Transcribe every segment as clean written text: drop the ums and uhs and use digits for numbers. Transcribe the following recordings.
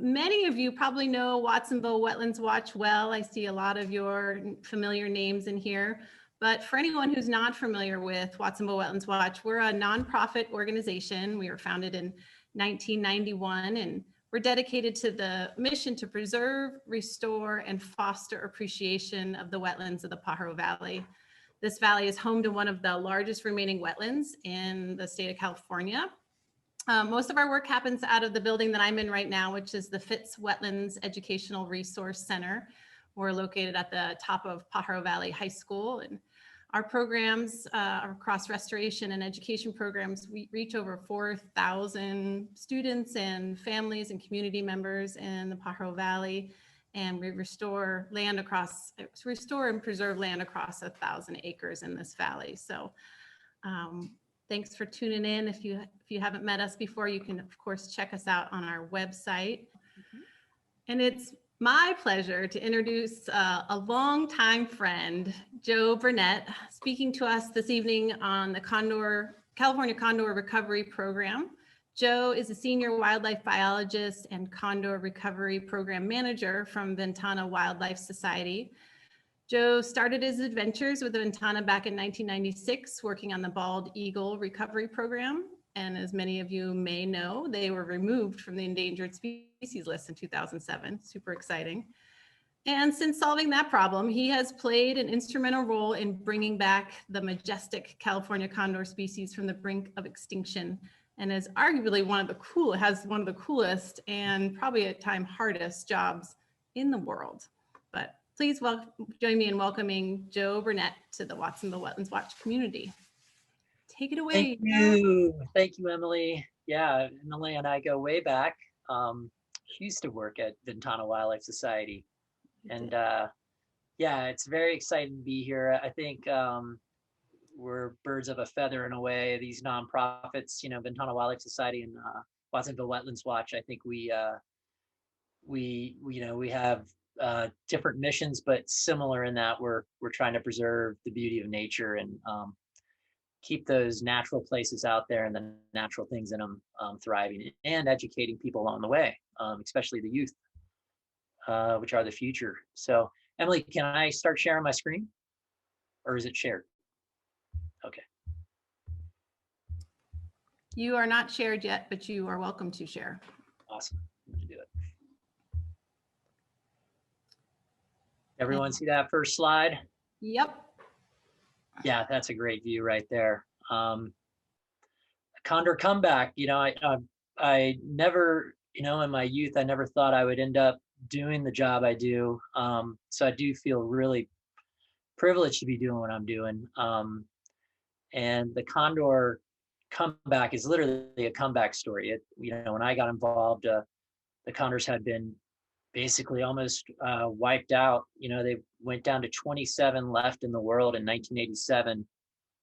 many of you probably know Watsonville Wetlands Watch well. I see a lot of your familiar names in here. But for anyone who's not familiar with Watsonville Wetlands Watch, we're a nonprofit organization. We were founded in 1991, and we're dedicated to the mission to preserve, restore, and foster appreciation of the wetlands of the Pajaro Valley. This valley is home to one of the largest remaining wetlands in the state of California. Most of our work happens out of the building that I'm in right now, which is the Fitz Wetlands Educational Resource Center. We're located at the top of Pajaro Valley High School, and our programs across restoration and education programs, we reach over 4,000 students and families and community members in the Pajaro Valley. And we restore and preserve land across 1,000 acres in this valley. So thanks for tuning in. If you haven't met us before, you can of course check us out on our website. And it's my pleasure to introduce a longtime friend, Joe Burnett, speaking to us this evening on the California Condor Recovery Program. Joe is a senior wildlife biologist and Condor Recovery Program Manager from Ventana Wildlife Society. Joe started his adventures with Ventana back in 1996, working on the bald eagle recovery program. And as many of you may know, they were removed from the endangered species list in 2007. Super exciting. And since solving that problem, he has played an instrumental role in bringing back the majestic California condor species from the brink of extinction, and is arguably one of the coolest and probably at times hardest jobs in the world. But please join me in welcoming Joe Burnett to the Watsonville Wetlands Watch community. Take it away. Thank you, Emily. Yeah, Emily and I go way back. She used to work at Ventana Wildlife Society, and yeah, it's very exciting to be here. I think we're birds of a feather in a way. These nonprofits, Ventana Wildlife Society and Watsonville Wetlands Watch. I think we have different missions, but similar in that we're trying to preserve the beauty of nature and keep those natural places out there and the natural things in them thriving, and educating people along the way, especially the youth, which are the future. So, Emily, can I start sharing my screen, or is it shared? Okay. You are not shared yet, but you are welcome to share. Awesome. I'm gonna do it. Everyone see that first slide? Yep. Yeah, that's a great view right there. Condor Comeback, I never, in my youth, I never thought I would end up doing the job I do. So I do feel really privileged to be doing what I'm doing. And the Condor Comeback is literally a comeback story. When I got involved, the condors had been basically almost wiped out. They went down to 27 left in the world in 1987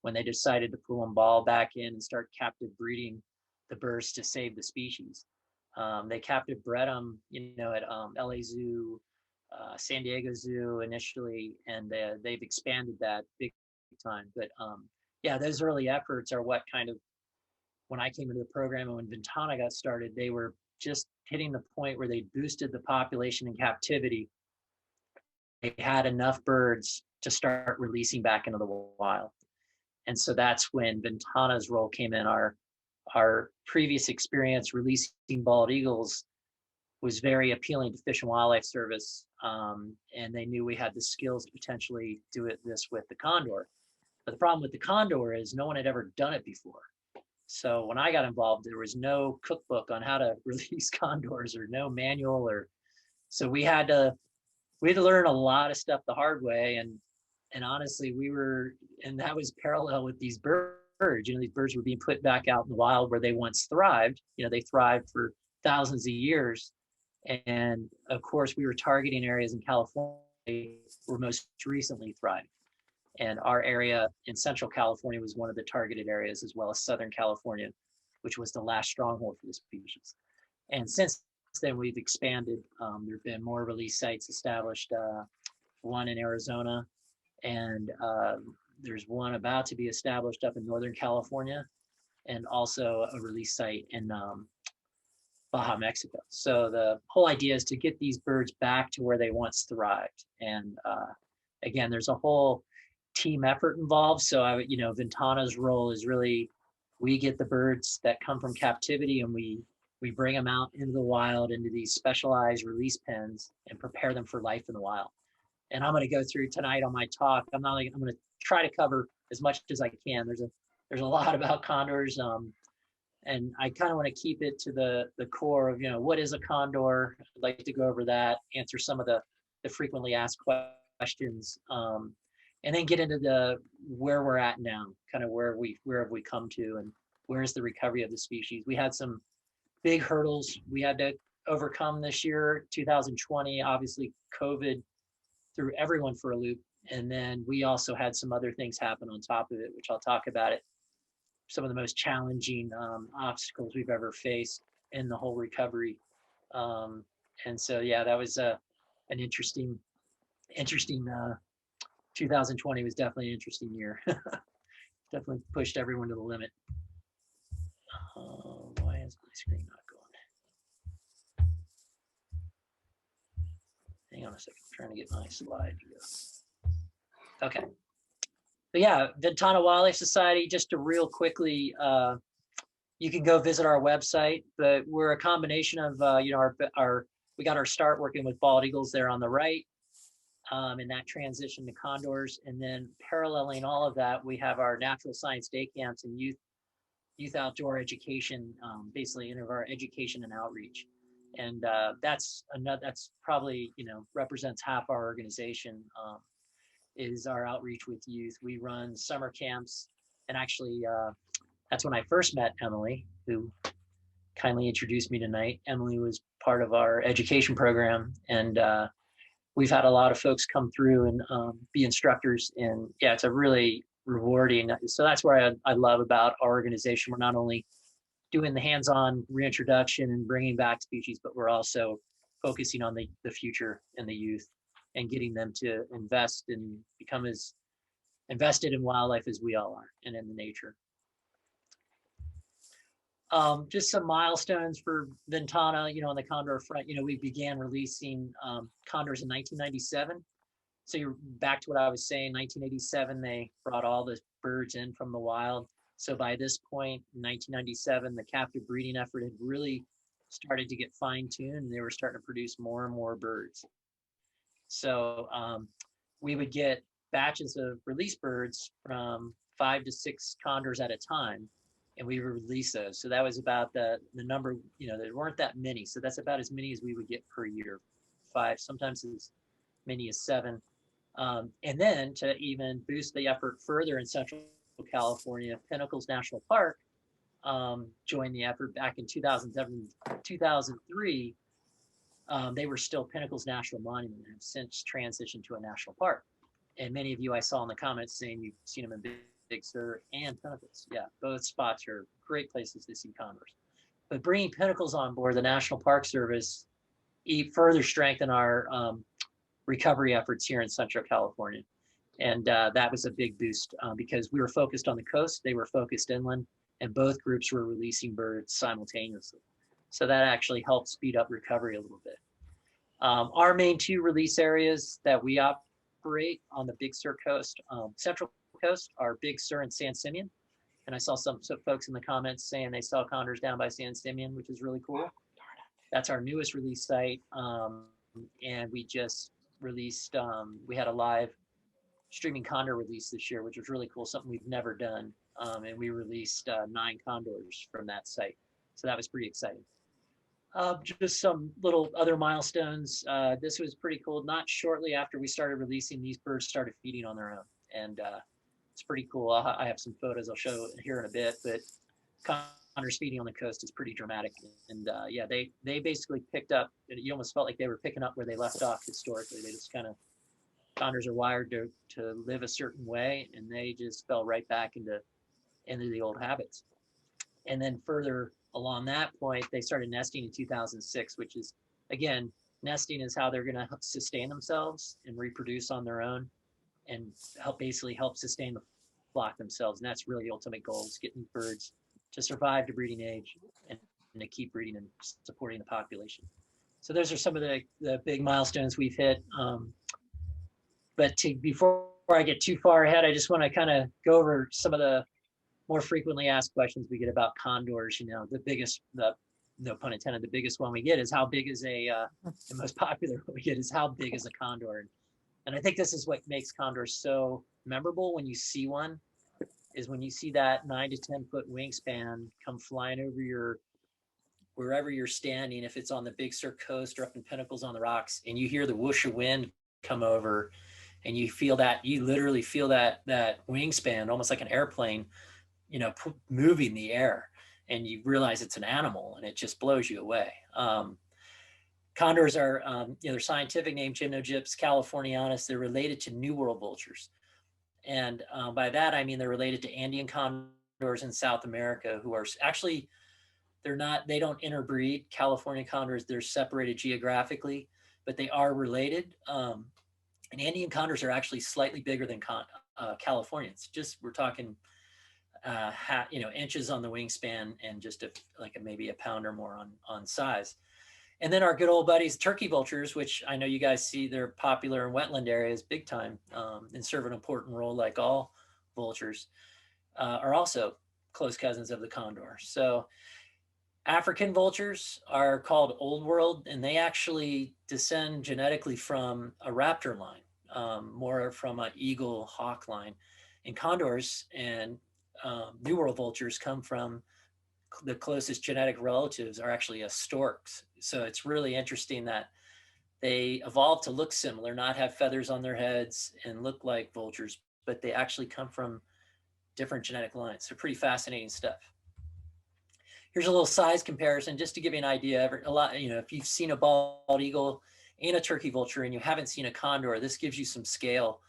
when they decided to pull them all back in and start captive breeding the birds to save the species. They captive bred them, at LA Zoo, San Diego Zoo initially, and they've expanded that big time. But yeah, those early efforts are what kind of, when I came into the program and when Ventana got started, they were just hitting the point where they boosted the population in captivity. They had enough birds to start releasing back into the wild. And so that's when Ventana's role came in. Our previous experience releasing bald eagles was very appealing to Fish and Wildlife Service. And they knew we had the skills to potentially do this with the condor. But the problem with the condor is no one had ever done it before. So when I got involved, there was no cookbook on how to release condors, or no manual, so we had to learn a lot of stuff the hard way. And honestly, and that was parallel with these birds. These birds were being put back out in the wild where they once thrived. They thrived for thousands of years. And of course, we were targeting areas in California where most recently thrived. And our area in Central California was one of the targeted areas, as well as Southern California, which was the last stronghold for the species. And since then, we've expanded. There have been more release sites established, one in Arizona, and there's one about to be established up in Northern California, and also a release site in Baja, Mexico. So the whole idea is to get these birds back to where they once thrived. And again, there's a whole team effort involved. So Ventana's role is really, we get the birds that come from captivity and we bring them out into the wild, into these specialized release pens and prepare them for life in the wild. And I'm going to go through tonight on my talk. I'm going to try to cover as much as I can. There's a lot about condors. And I kind of want to keep it to the core of, what is a condor? I'd like to go over that, answer some of the frequently asked questions, and then get into where we're at now, kind of where have we come to, and where's the recovery of the species. We had some big hurdles we had to overcome this year, 2020. Obviously, COVID threw everyone for a loop, and then we also had some other things happen on top of it, which I'll talk about it. Some of the most challenging obstacles we've ever faced in the whole recovery. And so, yeah, that was an interesting 2020 was definitely an interesting year. Definitely pushed everyone to the limit. Why is my screen not going? Hang on a second, I'm trying to get my slide to go. Okay. But yeah, Ventana Wildlife Society, just to real quickly, you can go visit our website, but we're a combination of, we got our start working with bald eagles there on the right, and that transition to condors. And then paralleling all of that, we have our natural science day camps and youth outdoor education, basically in our education and outreach. And that's probably, represents half our organization. Is our outreach with youth. We run summer camps, and actually that's when I first met Emily, who kindly introduced me tonight. Emily was part of our education program, and we've had a lot of folks come through and be instructors, and yeah, it's a really rewarding. So that's where I love about our organization. We're not only doing the hands-on reintroduction and bringing back species, but we're also focusing on the future and the youth, and getting them to invest and become as invested in wildlife as we all are, and in the nature. Just some milestones for Ventana, on the condor front. We began releasing condors in 1997. So you're back to what I was saying, 1987, they brought all the birds in from the wild. So by this point, in 1997, the captive breeding effort had really started to get fine-tuned, and they were starting to produce more and more birds. So we would get batches of release birds from 5 to 6 condors at a time, and we would release those. So that was about the number, there weren't that many. So that's about as many as we would get per year, 5, sometimes as many as 7. And then to even boost the effort further in Central California, Pinnacles National Park joined the effort back in 2007, 2003. They were still Pinnacles National Monument and have since transitioned to a national park. And many of you I saw in the comments saying you've seen them in Big Sur and Pinnacles. Yeah, both spots are great places to see condors. But bringing Pinnacles on board, the National Park Service, further strengthened our recovery efforts here in Central California. And that was a big boost because we were focused on the coast, they were focused inland, and both groups were releasing birds simultaneously. So that actually helped speed up recovery a little bit. Our main 2 release areas that we operate on the Big Sur coast, Central coast, are Big Sur and San Simeon. And I saw some folks in the comments saying they saw condors down by San Simeon, which is really cool. That's our newest release site. And we just released, we had a live streaming condor release this year, which was really cool, something we've never done. And we released 9 condors from that site. So that was pretty exciting. Just some little other milestones. This was pretty cool. Not shortly after we started releasing, these birds started feeding on their own. And it's pretty cool. I have some photos I'll show here in a bit, but condors feeding on the coast is pretty dramatic. And yeah, they basically picked up, you almost felt like they were picking up where they left off historically. They just kind of, condors are wired to live a certain way, and they just fell right back into the old habits. And then further along that point, they started nesting in 2006, which is, again, nesting is how they're going to sustain themselves and reproduce on their own, and basically help sustain the flock themselves. And that's really the ultimate goal, is getting birds to survive to breeding age and to keep breeding and supporting the population. So those are some of the big milestones we've hit. But before I get too far ahead, I just want to kind of go over some of the more frequently asked questions we get about condors. You know, the biggest, no pun intended, the biggest one we get is how big is the most popular one we get is how big is a condor? And I think this is what makes condors so memorable when you see one, is when you see that 9 to 10 foot wingspan come flying over wherever you're standing, if it's on the Big Sur coast or up in Pinnacles on the Rocks, and you hear the whoosh of wind come over, and you literally feel that wingspan, almost like an airplane, you know, moving the air, and you realize it's an animal, and it just blows you away. Condors are, you know, their scientific name, Gymnogyps californianus. They're related to New World vultures. And by that, I mean, they're related to Andean condors in South America, who are actually, they don't interbreed. California condors, they're separated geographically, but they are related. And Andean condors are actually slightly bigger than Californians. Just, we're talking, you know, inches on the wingspan, and just maybe a pound or more on size. And then our good old buddies, turkey vultures, which I know you guys see, they're popular in wetland areas big time, and serve an important role like all vultures, are also close cousins of the condor. So African vultures are called Old World, and they actually descend genetically from a raptor line, more from an eagle hawk line. And condors and New World vultures come from, the closest genetic relatives are actually storks. So it's really interesting that they evolved to look similar, not have feathers on their heads and look like vultures, but they actually come from different genetic lines. So pretty fascinating stuff. Here's a little size comparison, just to give you an idea. You know, if you've seen a bald eagle and a turkey vulture and you haven't seen a condor, this gives you some scale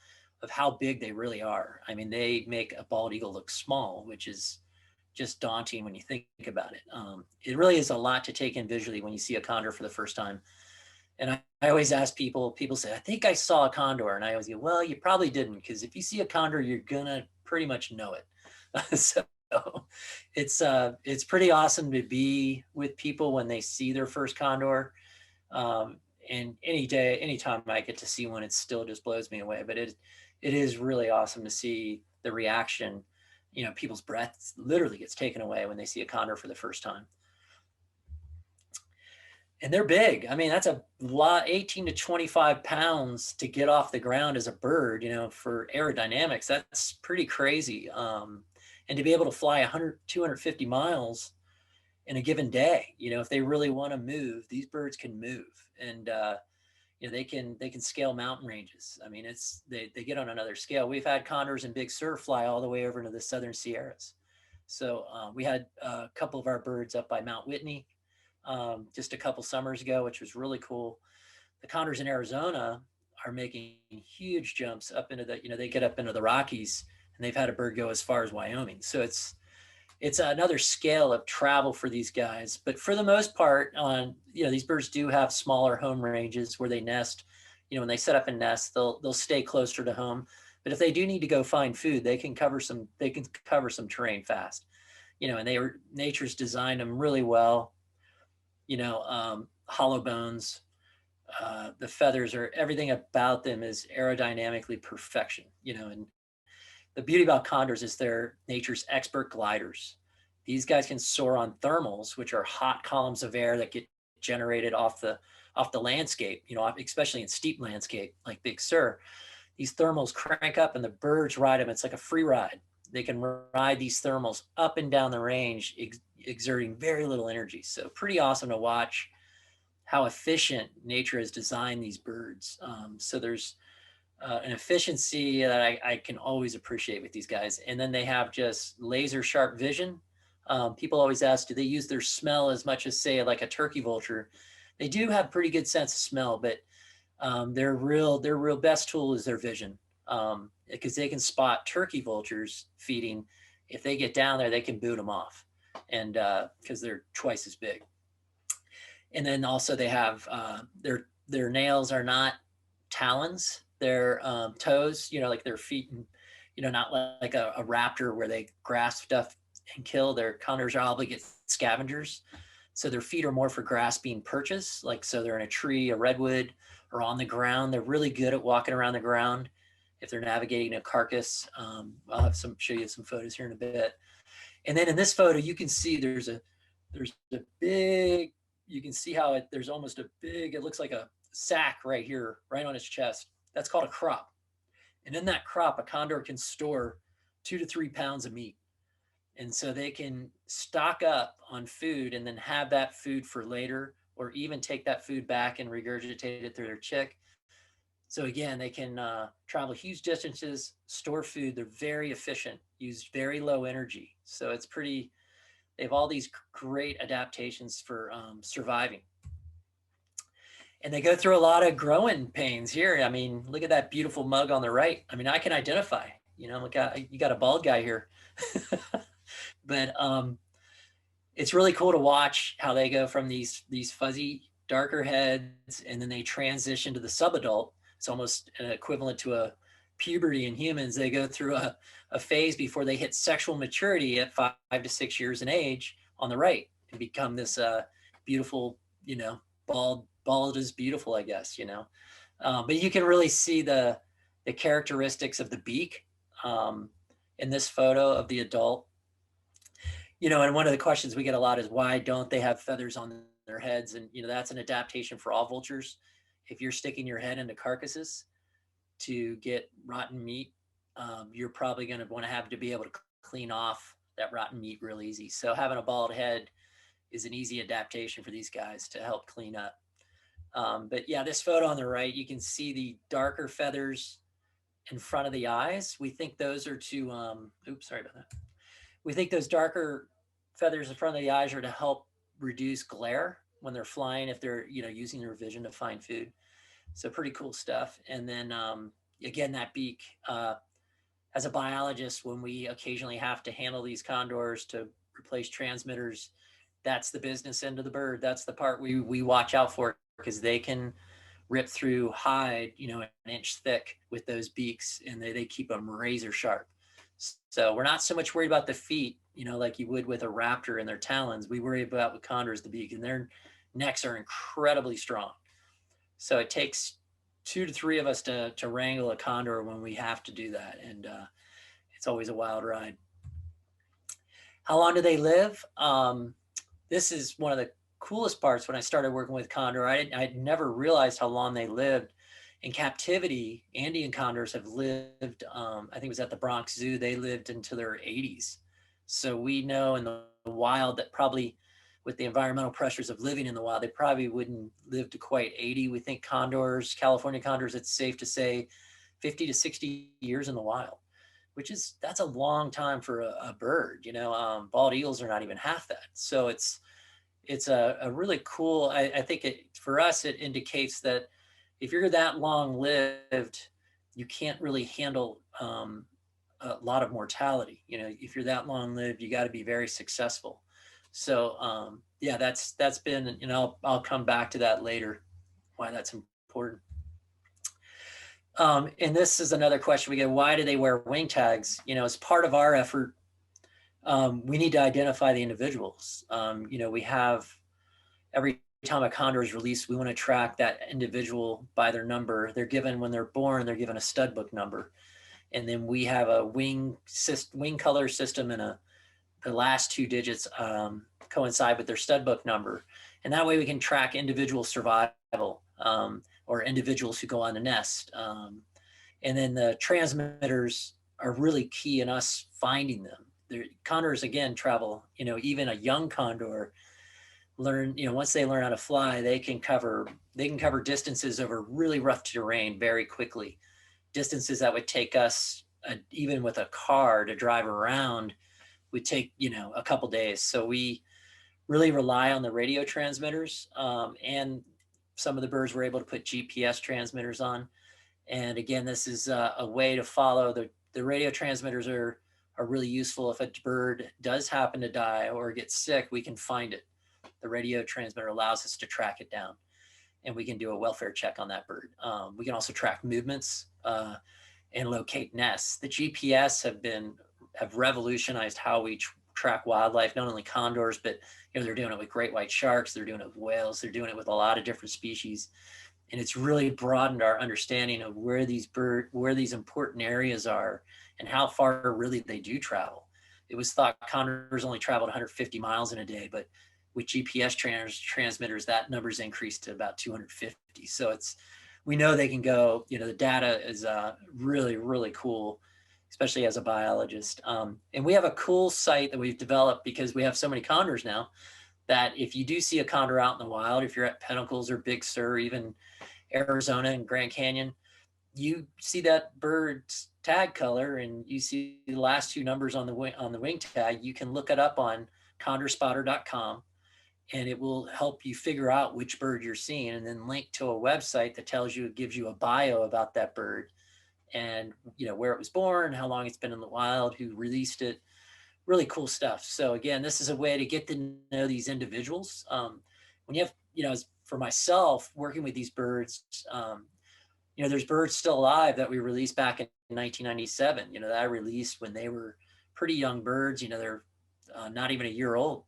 of how big they really are. I mean, they make a bald eagle look small, which is just daunting when you think about it. It really is a lot to take in visually when you see a condor for the first time. And I always ask people say, I think I saw a condor. And I always go, well, you probably didn't, because if you see a condor, you're gonna pretty much know it. So it's pretty awesome to be with people when they see their first condor. And anytime I get to see one, it still just blows me away. But it is really awesome to see the reaction. You know, people's breath literally gets taken away when they see a condor for the first time. And they're big. I mean, that's a lot, 18 to 25 pounds to get off the ground as a bird, you know, for aerodynamics, that's pretty crazy. And to be able to fly 100, 250 miles in a given day, you know, if they really want to move, these birds can move. And, you know, they can scale mountain ranges. I mean, they get on another scale. We've had condors in Big Sur fly all the way over into the Southern Sierras. So we had a couple of our birds up by Mount Whitney just a couple summers ago, which was really cool. The condors in Arizona are making huge jumps up into the, you know, they get up into the Rockies, and they've had a bird go as far as Wyoming. So it's another scale of travel for these guys. But for the most part, you know, these birds do have smaller home ranges where they nest. You know, when they set up and nest, they'll stay closer to home. But if they do need to go find food, they can cover some terrain fast. You know, and nature's designed them really well. You know, hollow bones, the feathers, or everything about them is aerodynamically perfection. You know, and the beauty about condors is they're nature's expert gliders. These guys can soar on thermals, which are hot columns of air that get generated off the landscape, you know, especially in steep landscape like Big Sur. These thermals crank up and the birds ride them. It's like a free ride. They can ride these thermals up and down the range, exerting very little energy. So pretty awesome to watch how efficient nature has designed these birds. So there's an efficiency that I can always appreciate with these guys. And then they have just laser sharp vision. People always ask, do they use their smell as much as, say, like a turkey vulture? They do have pretty good sense of smell, but their real best tool is their vision, because they can spot turkey vultures feeding. If they get down there, they can boot them off, and because they're twice as big. And then also they have their nails are not talons. Their toes, you know, like their feet, and, you know, not like a raptor where they grasp stuff and kill. Their condors are obligate scavengers. So their feet are more for grasping perches, like so they're in a tree, a redwood, or on the ground. They're really good at walking around the ground if they're navigating a carcass. I'll have show you some photos here in a bit. And then in this photo, you can see there's a big, you can see how there's almost a big, it looks like a sack right here, right on his chest. That's called a crop. And in that crop, a condor can store 2 to 3 pounds of meat. And so they can stock up on food and then have that food for later, or even take that food back and regurgitate it through their chick. So again, they can travel huge distances, store food. They're very efficient, use very low energy. So it's pretty, they have all these great adaptations for surviving. And they go through a lot of growing pains here. I mean, look at that beautiful mug on the right. I mean, I can identify, you know, look, you got a bald guy here. But it's really cool to watch how they go from these fuzzy, darker heads, and then they transition to the subadult. It's almost equivalent to a puberty in humans. They go through a phase before they hit sexual maturity at 5 to 6 years in age on the right, and become this beautiful, you know, bald is beautiful, I guess, you know. But you can really see the characteristics of the beak in this photo of the adult. You know, and one of the questions we get a lot is, why don't they have feathers on their heads? And, you know, that's an adaptation for all vultures. If you're sticking your head into carcasses to get rotten meat, you're probably going to want to have to be able to clean off that rotten meat real easy. So having a bald head is an easy adaptation for these guys to help clean up. But yeah, this photo on the right, you can see the darker feathers in front of the eyes. We think those are to, oops, sorry about that. We think those darker feathers in front of the eyes are to help reduce glare when they're flying, if they're, you know, using their vision to find food. So pretty cool stuff. And then again, that beak, as a biologist, when we occasionally have to handle these condors to replace transmitters, that's the business end of the bird. That's the part we watch out for, because they can rip through hide, you know, an inch thick with those beaks, and they keep them razor sharp. So we're not so much worried about the feet, you know, like you would with a raptor and their talons. We worry about with condors, the beak, and their necks are incredibly strong. So it takes 2 to 3 of us to wrangle a condor when we have to do that. And it's always a wild ride. How long do they live? This is one of the coolest parts when I started working with condor. I'd never realized how long they lived. In captivity, Andean condors have lived, I think it was at the Bronx Zoo, they lived into their 80s. So we know in the wild that probably with the environmental pressures of living in the wild, they probably wouldn't live to quite 80. We think condors, California condors, it's safe to say 50 to 60 years in the wild, which is, that's a long time for a bird, you know. Bald eagles are not even half that. So it's a really cool, I think for us, it indicates that if you're that long lived, you can't really handle a lot of mortality. You know, if you're that long lived, you got to be very successful. So yeah, that's been, you know, I'll come back to that later, why that's important. And this is another question we get: why do they wear wing tags? You know, as part of our effort, we need to identify the individuals. You know, we have, every time a condor is released, we want to track that individual by their number. They're given, when they're born, they're given a stud book number. And then we have a wing color system, and the last 2 digits coincide with their stud book number. And that way we can track individual survival or individuals who go on the nest. And then the transmitters are really key in us finding them. Condors, again, travel, you know, even a young condor learn, you know, once they learn how to fly, they can cover distances over really rough terrain very quickly. Distances that would take us, even with a car to drive around, would take, you know, a couple days. So we really rely on the radio transmitters, and some of the birds were able to put GPS transmitters on. And again, this is a way to follow the radio transmitters are really useful. If a bird does happen to die or get sick, we can find it. The radio transmitter allows us to track it down, and we can do a welfare check on that bird. We can also track movements and locate nests. The GPS have revolutionized how we track wildlife, not only condors, but they're doing it with great white sharks, they're doing it with whales, they're doing it with a lot of different species. And it's really broadened our understanding of where these important areas are and how far really they do travel. It was thought condors only traveled 150 miles in a day, but with GPS transmitters, that number's increased to about 250. So we know they can go, the data is really, really cool, especially as a biologist. And we have a cool site that we've developed because we have so many condors now that if you do see a condor out in the wild, if you're at Pinnacles or Big Sur, or even Arizona and Grand Canyon, you see that bird's tag color and you see the last two numbers on the wing tag, you can look it up on condorspotter.com and it will help you figure out which bird you're seeing, and then link to a website that gives you a bio about that bird and where it was born, how long it's been in the wild, who released it. Really cool stuff. So again, this is a way to get to know these individuals. When you have, for myself working with these birds, there's birds still alive that we released back in 1997, that I released when they were pretty young birds, they're not even a year old.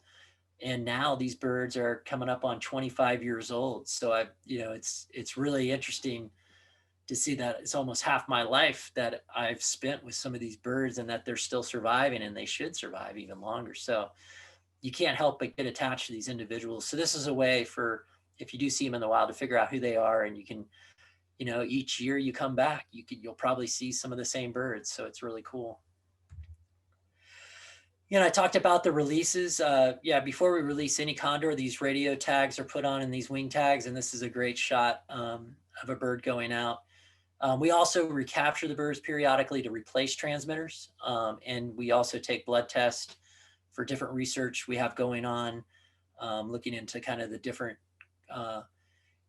And now these birds are coming up on 25 years old. So it's really interesting to see that it's almost half my life that I've spent with some of these birds and that they're still surviving, and they should survive even longer. So you can't help but get attached to these individuals. So this is a way for, if you do see them in the wild, to figure out who they are, and you can, each year you come back, you'll probably see some of the same birds. So it's really cool. I talked about the releases. Before we release any condor, these radio tags are put on in these wing tags, and this is a great shot of a bird going out. We also recapture the birds periodically to replace transmitters. And we also take blood tests for different research we have going on, looking into kind of the different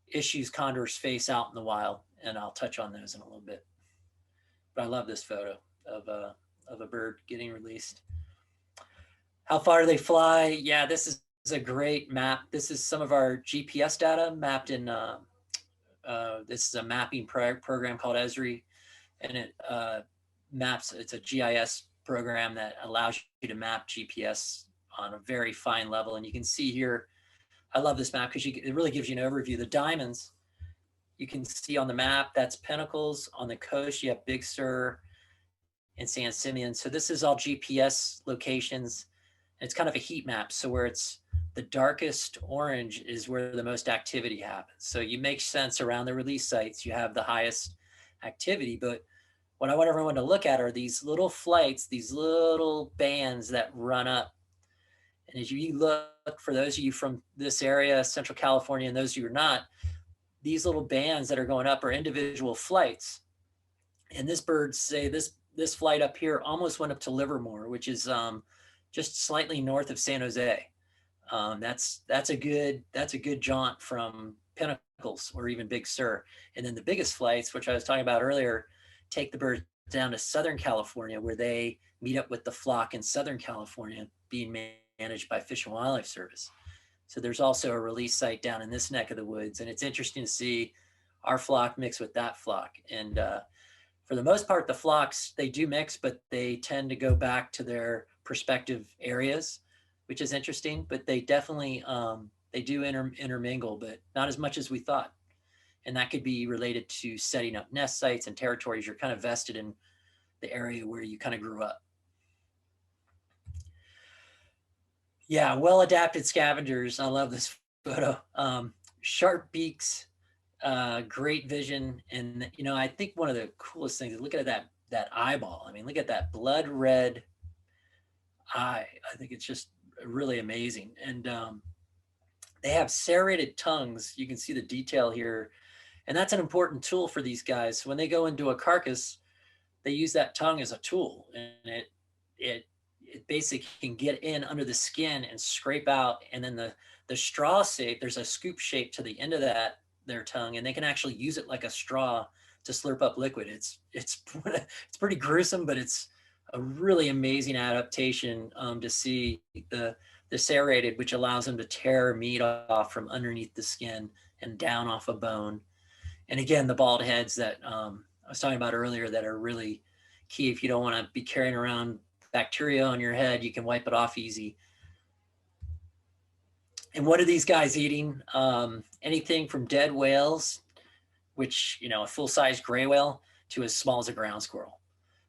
issues condors face out in the wild. And I'll touch on those in a little bit. But I love this photo of a bird getting released. How far do they fly? Yeah, this is a great map. This is some of our GPS data mapped in this is a mapping program called Esri, and it maps, it's a GIS program that allows you to map GPS on a very fine level. And you can see here, I love this map because it really gives you an overview. The diamonds you can see on the map, that's Pinnacles. On the coast, you have Big Sur and San Simeon. So this is all GPS locations. It's kind of a heat map. So where it's the darkest orange is where the most activity happens. So you make sense around the release sites, you have the highest activity. But what I want everyone to look at are these little flights, these little bands that run up. And as you look, for those of you from this area, Central California, and those of you who are not, these little bands that are going up are individual flights. And this bird, say this flight up here almost went up to Livermore, which is just slightly north of San Jose. That's a good jaunt from Pinnacles or even Big Sur. And then the biggest flights, which I was talking about earlier, take the birds down to Southern California, where they meet up with the flock in Southern California being managed by Fish and Wildlife Service. So there's also a release site down in this neck of the woods. And it's interesting to see our flock mix with that flock. And for the most part, the flocks, they do mix, but they tend to go back to their respective areas, which is interesting. But they definitely, they do intermingle, but not as much as we thought. And that could be related to setting up nest sites and territories. You're kind of vested in the area where you kind of grew up. Yeah, well-adapted scavengers. I love this photo. Sharp beaks, great vision. And, you know, I think one of the coolest things is look at that eyeball. I mean, look at that blood red eye. I think it's just really amazing. And they have serrated tongues. You can see the detail here. And that's an important tool for these guys. So when they go into a carcass, they use that tongue as a tool, and it basically can get in under the skin and scrape out. And then the straw shape, there's a scoop shape to the end of their tongue, and they can actually use it like a straw to slurp up liquid. It's pretty gruesome, but it's a really amazing adaptation to see the serrated, which allows them to tear meat off from underneath the skin and down off a bone. And again, the bald heads that I was talking about earlier that are really key if you don't want to be carrying around bacteria on your head, you can wipe it off easy. And what are these guys eating? Anything from dead whales, which, you know, a full-size gray whale, to as small as a ground squirrel.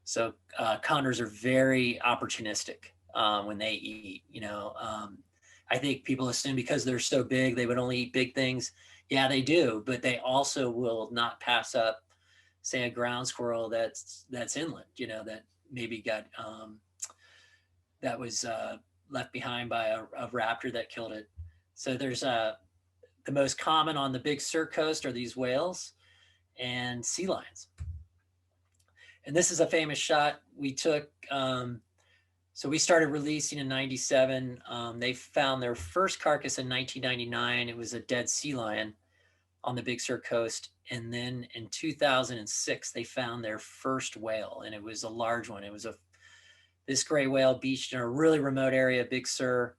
So condors are very opportunistic when they eat. You know, I think people assume because they're so big, they would only eat big things. Yeah, they do, but they also will not pass up, say, a ground squirrel that's inland. You know, that maybe got that was left behind by a raptor that killed it. So there's the most common on the Big Sur coast are these whales and sea lions. And this is a famous shot we took. So we started releasing in 97. They found their first carcass in 1999. It was a dead sea lion on the Big Sur coast. And then in 2006, they found their first whale, and it was a large one. It was this gray whale beached in a really remote area, Big Sur,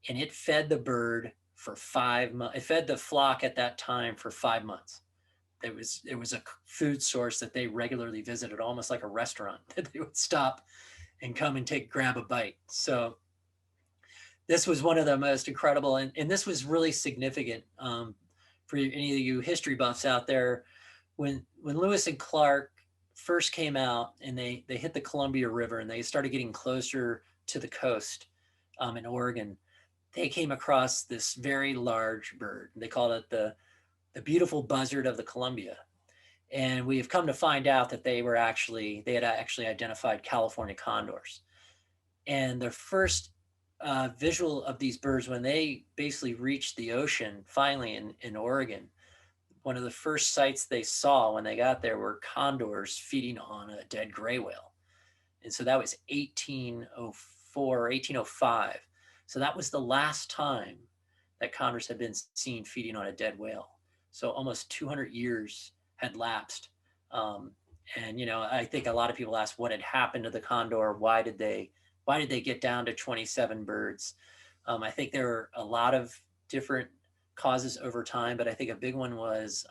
and it fed the bird for 5 months. It fed the flock at that time for 5 months. It was a food source that they regularly visited, almost like a restaurant that they would stop and come and grab a bite. So this was one of the most incredible, and this was really significant for any of you history buffs out there. When Lewis and Clark first came out and they hit the Columbia River and they started getting closer to the coast in Oregon, they came across this very large bird. They called it the beautiful buzzard of the Columbia. And we have come to find out that they had actually identified California condors. And their first visual of these birds, when they basically reached the ocean, finally in Oregon, one of the first sights they saw when they got there were condors feeding on a dead gray whale. And so that was 1804, 1805. So that was the last time that condors had been seen feeding on a dead whale. So almost 200 years had lapsed. And, you know, I think a lot of people ask what had happened to the condor. Why did they get down to 27 birds? I think there were a lot of different causes over time, but I think a big one was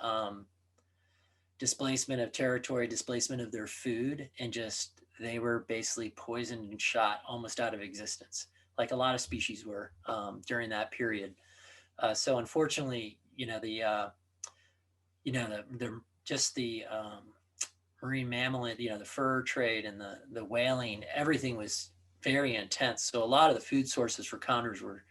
displacement of territory, displacement of their food, and just they were basically poisoned and shot almost out of existence, like a lot of species were during that period. So unfortunately, you know, the marine mammal, you know, the fur trade and the whaling, everything was very intense. So a lot of the food sources for condors were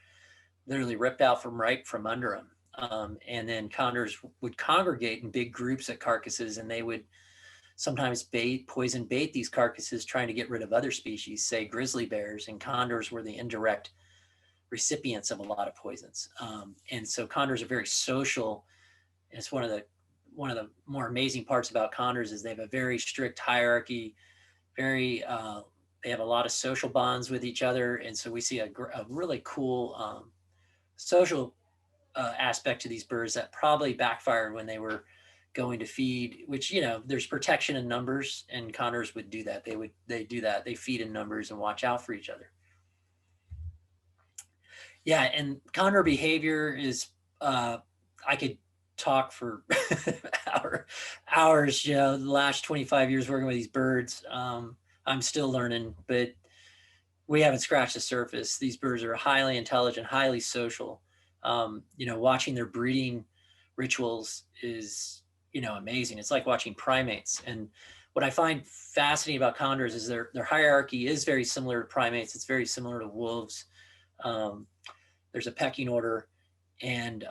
literally ripped out from under them. And then condors would congregate in big groups at carcasses, and they would sometimes poison bait these carcasses trying to get rid of other species, say grizzly bears, and condors were the indirect recipients of a lot of poisons. And so condors are very social. It's one of the more amazing parts about condors is they have a very strict hierarchy, they have a lot of social bonds with each other. And so we see a really cool social aspect to these birds that probably backfired when they were going to feed, which, you know, there's protection in numbers, and condors would do that. They do that. They feed in numbers and watch out for each other. Yeah, and condor behavior is, I could talk for hours, you know, the last 25 years working with these birds. I'm still learning, but we haven't scratched the surface. These birds are highly intelligent, highly social. You know, watching their breeding rituals is, you know, amazing. It's like watching primates. And what I find fascinating about condors is their hierarchy is very similar to primates. It's very similar to wolves. There's a pecking order, and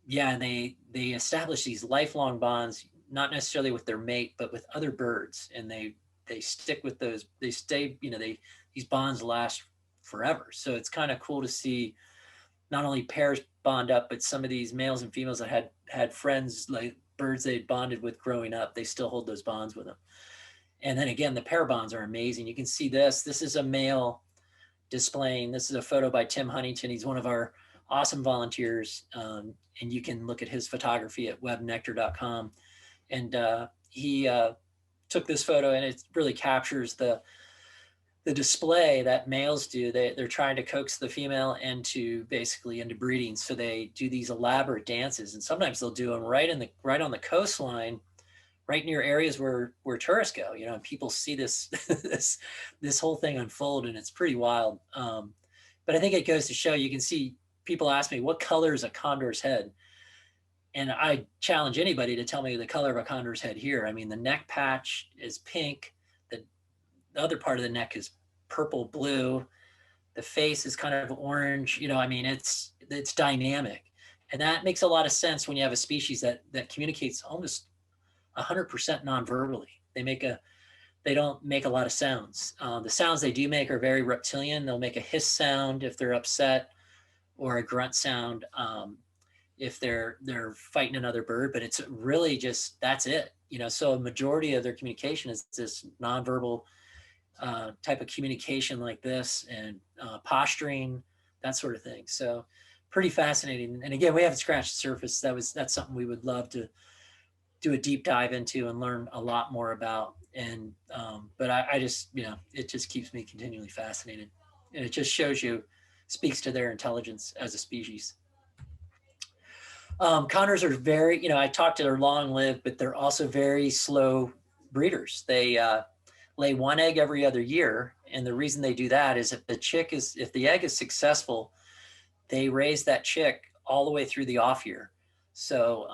yeah, they establish these lifelong bonds, not necessarily with their mate, but with other birds, and they stick with those. They stay, you know, these bonds last forever. So it's kind of cool to see not only pairs bond up, but some of these males and females that had friends, like birds they'd bonded with growing up, they still hold those bonds with them. And then again, the pair bonds are amazing. You can see this is a male displaying. This is a photo by Tim Huntington. He's one of our awesome volunteers. And you can look at his photography at webnectar.com. And he took this photo, and it really captures the display that males do. They're trying to coax the female into breeding. So they do these elaborate dances, and sometimes they'll do them right on the coastline, right near areas where tourists go, you know, and people see this this whole thing unfold, and it's pretty wild. But I think it goes to show, you can see people ask me, what color is a condor's head? And I challenge anybody to tell me the color of a condor's head here. I mean, the neck patch is pink. The other part of the neck is purple blue. The face is kind of orange. You know, I mean, it's dynamic. And that makes a lot of sense when you have a species that communicates almost 100% non-verbally. They don't make a lot of sounds. The sounds they do make are very reptilian. They'll make a hiss sound if they're upset, or a grunt sound if they're fighting another bird. But it's really just, that's it. You know, so a majority of their communication is this nonverbal type of communication like this, and posturing, that sort of thing. So pretty fascinating. And again, we haven't scratched the surface. That's something we would love to do a deep dive into and learn a lot more about. And but I just, you know, it just keeps me continually fascinated, and it just shows you, speaks to their intelligence as a species. Condors are very, you know, I talked to, they're long-lived, but they're also very slow breeders. They lay one egg every other year, and the reason they do that is if the egg is successful, they raise that chick all the way through the off year. So,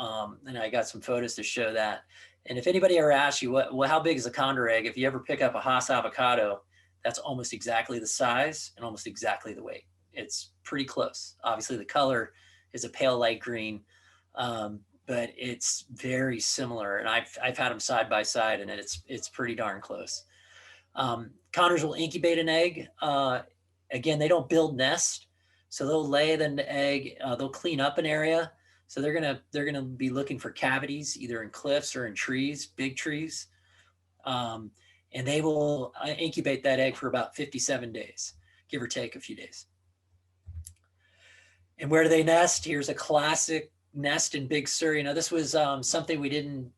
and I got some photos to show that. And if anybody ever asks you, how big is a condor egg? If you ever pick up a Haas avocado, that's almost exactly the size and almost exactly the weight. It's pretty close. Obviously, the color is a pale light green, but it's very similar. And I've had them side by side, and it's pretty darn close. Condors will incubate an egg. Again, they don't build nests, so they'll lay the egg. They'll clean up an area. So they're gonna be looking for cavities, either in cliffs or in trees, big trees, and they will incubate that egg for about 57 days, give or take a few days. And where do they nest? Here's a classic nest in Big Sur. You know, this was something we didn't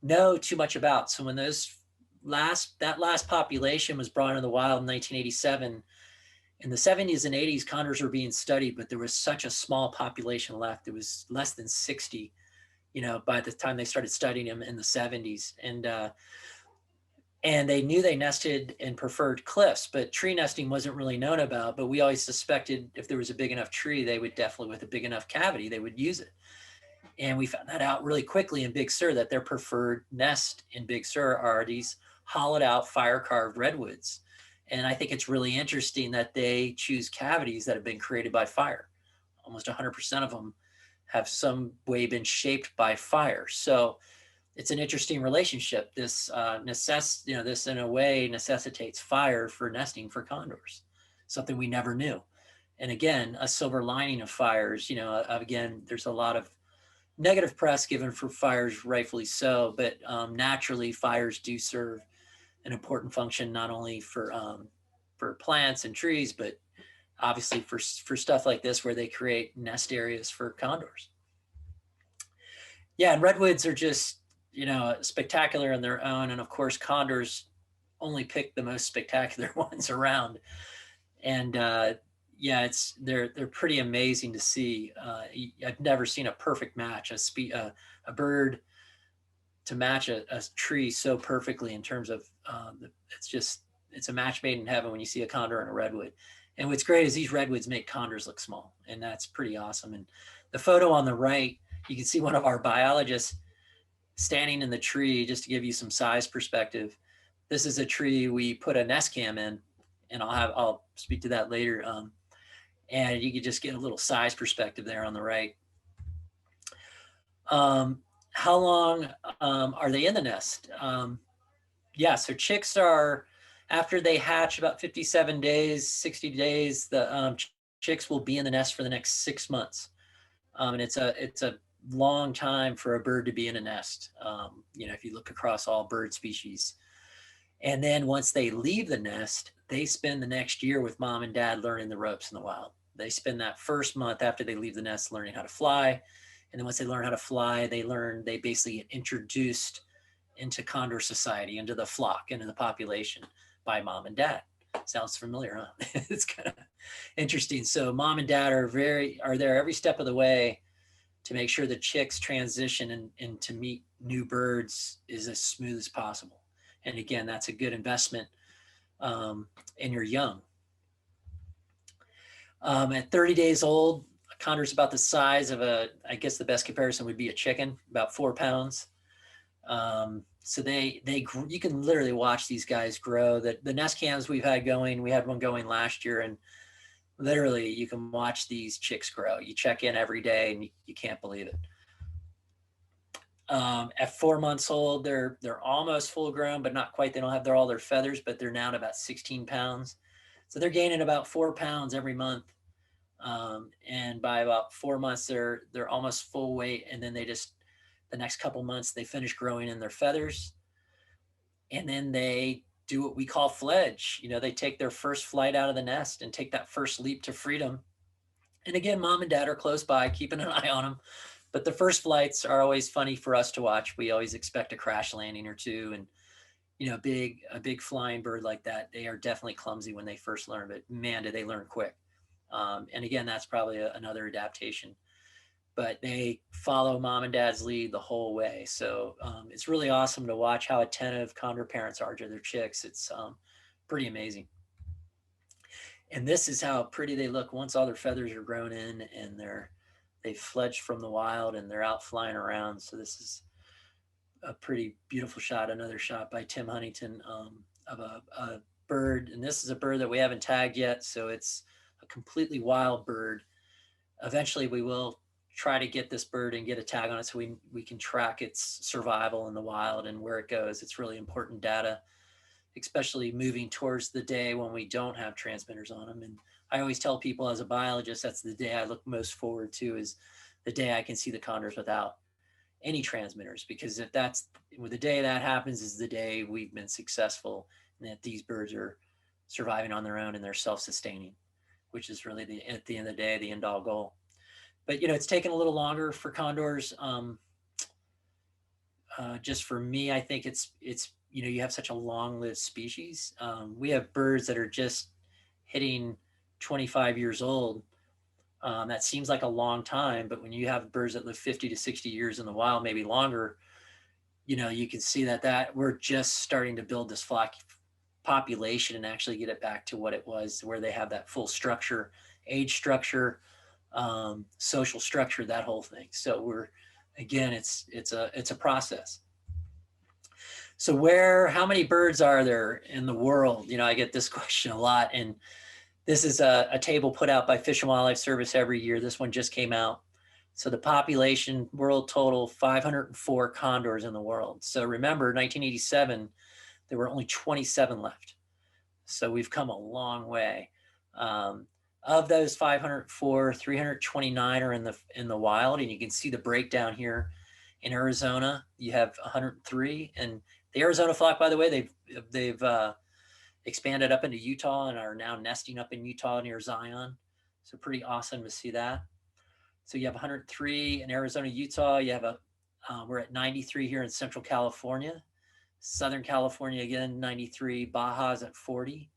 know too much about. So when that last population was brought into the wild in 1987. In the 70s and 80s, condors were being studied, but there was such a small population left. It was less than 60, you know, by the time they started studying them in the 70s. And they knew they nested in preferred cliffs, but tree nesting wasn't really known about. But we always suspected if there was a big enough tree, they would definitely, with a big enough cavity, they would use it. And we found that out really quickly in Big Sur, that their preferred nest in Big Sur are these hollowed out, fire carved redwoods. And I think it's really interesting that they choose cavities that have been created by fire. Almost 100% of them have some way been shaped by fire. So it's an interesting relationship. This this in a way necessitates fire for nesting for condors, something we never knew. And again, a silver lining of fires, you know, again, there's a lot of negative press given for fires, rightfully so, but naturally fires do serve an important function, not only for plants and trees, but obviously for stuff like this, where they create nest areas for condors. Yeah, and redwoods are just, you know, spectacular in their own. And of course, condors only pick the most spectacular ones around. And yeah, they're pretty amazing to see. I've never seen a perfect match, a bird to match a tree so perfectly in terms of it's a match made in heaven when you see a condor and a redwood. And what's great is these redwoods make condors look small, and that's pretty awesome. And the photo on the right, you can see one of our biologists standing in the tree, just to give you some size perspective. This is a tree we put a nest cam in, and I'll speak to that later. And you can just get a little size perspective there on the right. How long are they in the nest? Yeah, so chicks are, after they hatch about 57 days, 60 days, the chicks will be in the nest for the next 6 months. And it's a long time for a bird to be in a nest, you know, if you look across all bird species. And then once they leave the nest, they spend the next year with mom and dad learning the ropes in the wild. They spend that first month after they leave the nest learning how to fly. And then once they learn how to fly, they basically get introduced into condor society, into the flock, into the population by mom and dad. Sounds familiar, huh? It's kind of interesting. So mom and dad are there every step of the way to make sure the chicks transition and to meet new birds is as smooth as possible. And again, that's a good investment in your young. At 30 days old, a condor's about the size of I guess the best comparison would be a chicken, about 4 pounds. So you can literally watch these guys grow. The nest cams we've had going, we had one going last year, and literally you can watch these chicks grow. You check in every day and you can't believe it. At 4 months old, they're almost full grown, but not quite. They don't have all their feathers, but they're now at about 16 pounds. So they're gaining about 4 pounds every month. And by about 4 months, they're almost full weight. And then the next couple months, they finish growing in their feathers. And then they do what we call fledge. They take their first flight out of the nest and take that first leap to freedom. And again, mom and dad are close by, keeping an eye on them. But the first flights are always funny for us to watch. We always expect a crash landing or two. And, a big flying bird like that, they are definitely clumsy when they first learn, but man, do they learn quick. And again, that's probably another adaptation. But they follow mom and dad's lead the whole way. So it's really awesome to watch how attentive condor parents are to their chicks. It's pretty amazing. And this is how pretty they look once all their feathers are grown in and they've fledged from the wild and they're out flying around. So this is a pretty beautiful shot. Another shot by Tim Huntington of a bird. And this is a bird that we haven't tagged yet. So it's a completely wild bird. Eventually we will try to get this bird and get a tag on it so we can track its survival in the wild and where it goes. It's really important data, especially moving towards the day when we don't have transmitters on them. And I always tell people as a biologist, that's the day I look most forward to, is the day I can see the condors without any transmitters, because if that's the day that happens is the day we've been successful and that these birds are surviving on their own and they're self-sustaining, which is really at the end of the day, the end all goal. But, it's taken a little longer for condors. Just for me, I think it's you have such a long-lived species. We have birds that are just hitting 25 years old. That seems like a long time, but when you have birds that live 50 to 60 years in the wild, maybe longer, you can see that we're just starting to build this flock population and actually get it back to what it was, where they have that full structure, age structure, social structure, that whole thing. So it's a process. So how many birds are there in the world? I get this question a lot, and this is a table put out by Fish and Wildlife Service every year. This one just came out. So the population, world total, 504 condors in the world. So remember, 1987, there were only 27 left. So we've come a long way. Of those 504, 329 are in the wild, and you can see the breakdown here. In Arizona, you have 103, and the Arizona flock, by the way, they've expanded up into Utah and are now nesting up in Utah near Zion. So pretty awesome to see that. So you have 103 in Arizona, Utah. You have we're at 93 here in Central California. Southern California, again, 93. Baja's at 40.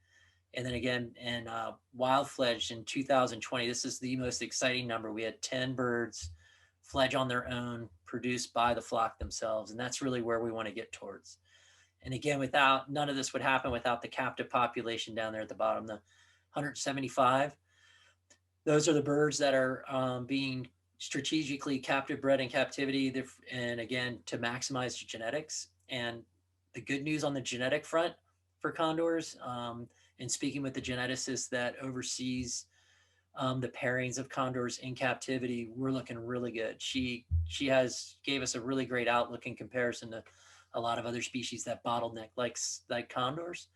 And then again, in wild fledged in 2020, this is the most exciting number. We had 10 birds fledge on their own, produced by the flock themselves. And that's really where we want to get towards. And again, none of this would happen without the captive population down there at the bottom, the 175. Those are the birds that are being strategically captive bred in captivity. And again, to maximize genetics. And the good news on the genetic front for condors, and speaking with the geneticist that oversees the pairings of condors in captivity, we're looking really good. She gave us a really great outlook in comparison to a lot of other species that bottleneck like condors.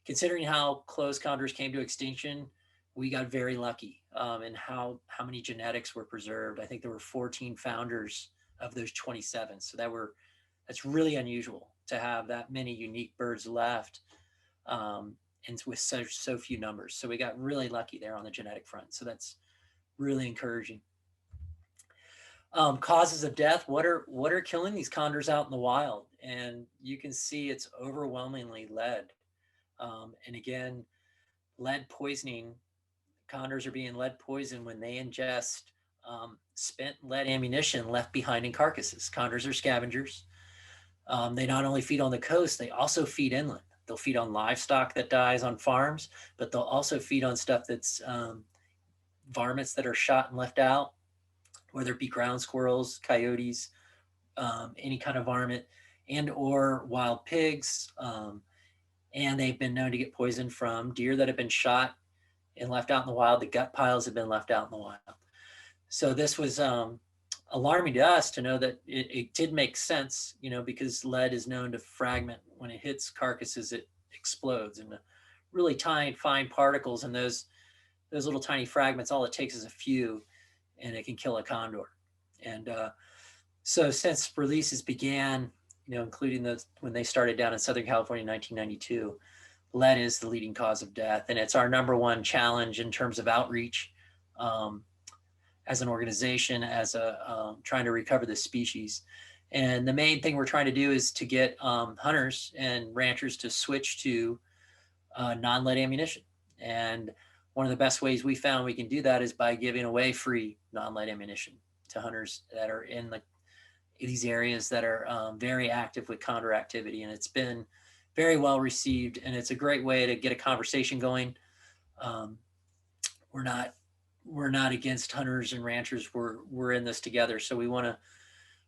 Considering how close condors came to extinction, we got very lucky in how many genetics were preserved. I think there were 14 founders of those 27. So that's really unusual to have that many unique birds left. And with so few numbers. So we got really lucky there on the genetic front. So that's really encouraging. Causes of death, what are killing these condors out in the wild? And you can see it's overwhelmingly lead. And again, lead poisoning, condors are being lead poisoned when they ingest spent lead ammunition left behind in carcasses. Condors are scavengers. They not only feed on the coast, they also feed inland. They'll feed on livestock that dies on farms, but they'll also feed on stuff that's varmints that are shot and left out, whether it be ground squirrels, coyotes, any kind of varmint, and or wild pigs. And they've been known to get poisoned from deer that have been shot and left out in the wild. The gut piles have been left out in the wild. So this was alarming to us to know that it did make sense, because lead is known to fragment. When it hits carcasses, it explodes, and the really tiny, fine particles in those little tiny fragments, all it takes is a few, and it can kill a condor. And so since releases began, including those when they started down in Southern California in 1992, lead is the leading cause of death, and it's our number one challenge in terms of outreach. As an organization, as trying to recover the species. And the main thing we're trying to do is to get hunters and ranchers to switch to non-lead ammunition. And one of the best ways we found we can do that is by giving away free non-lead ammunition to hunters that are in these areas that are very active with condor activity. And it's been very well received, and it's a great way to get a conversation going. We're not against hunters and ranchers. We're in this together. So we want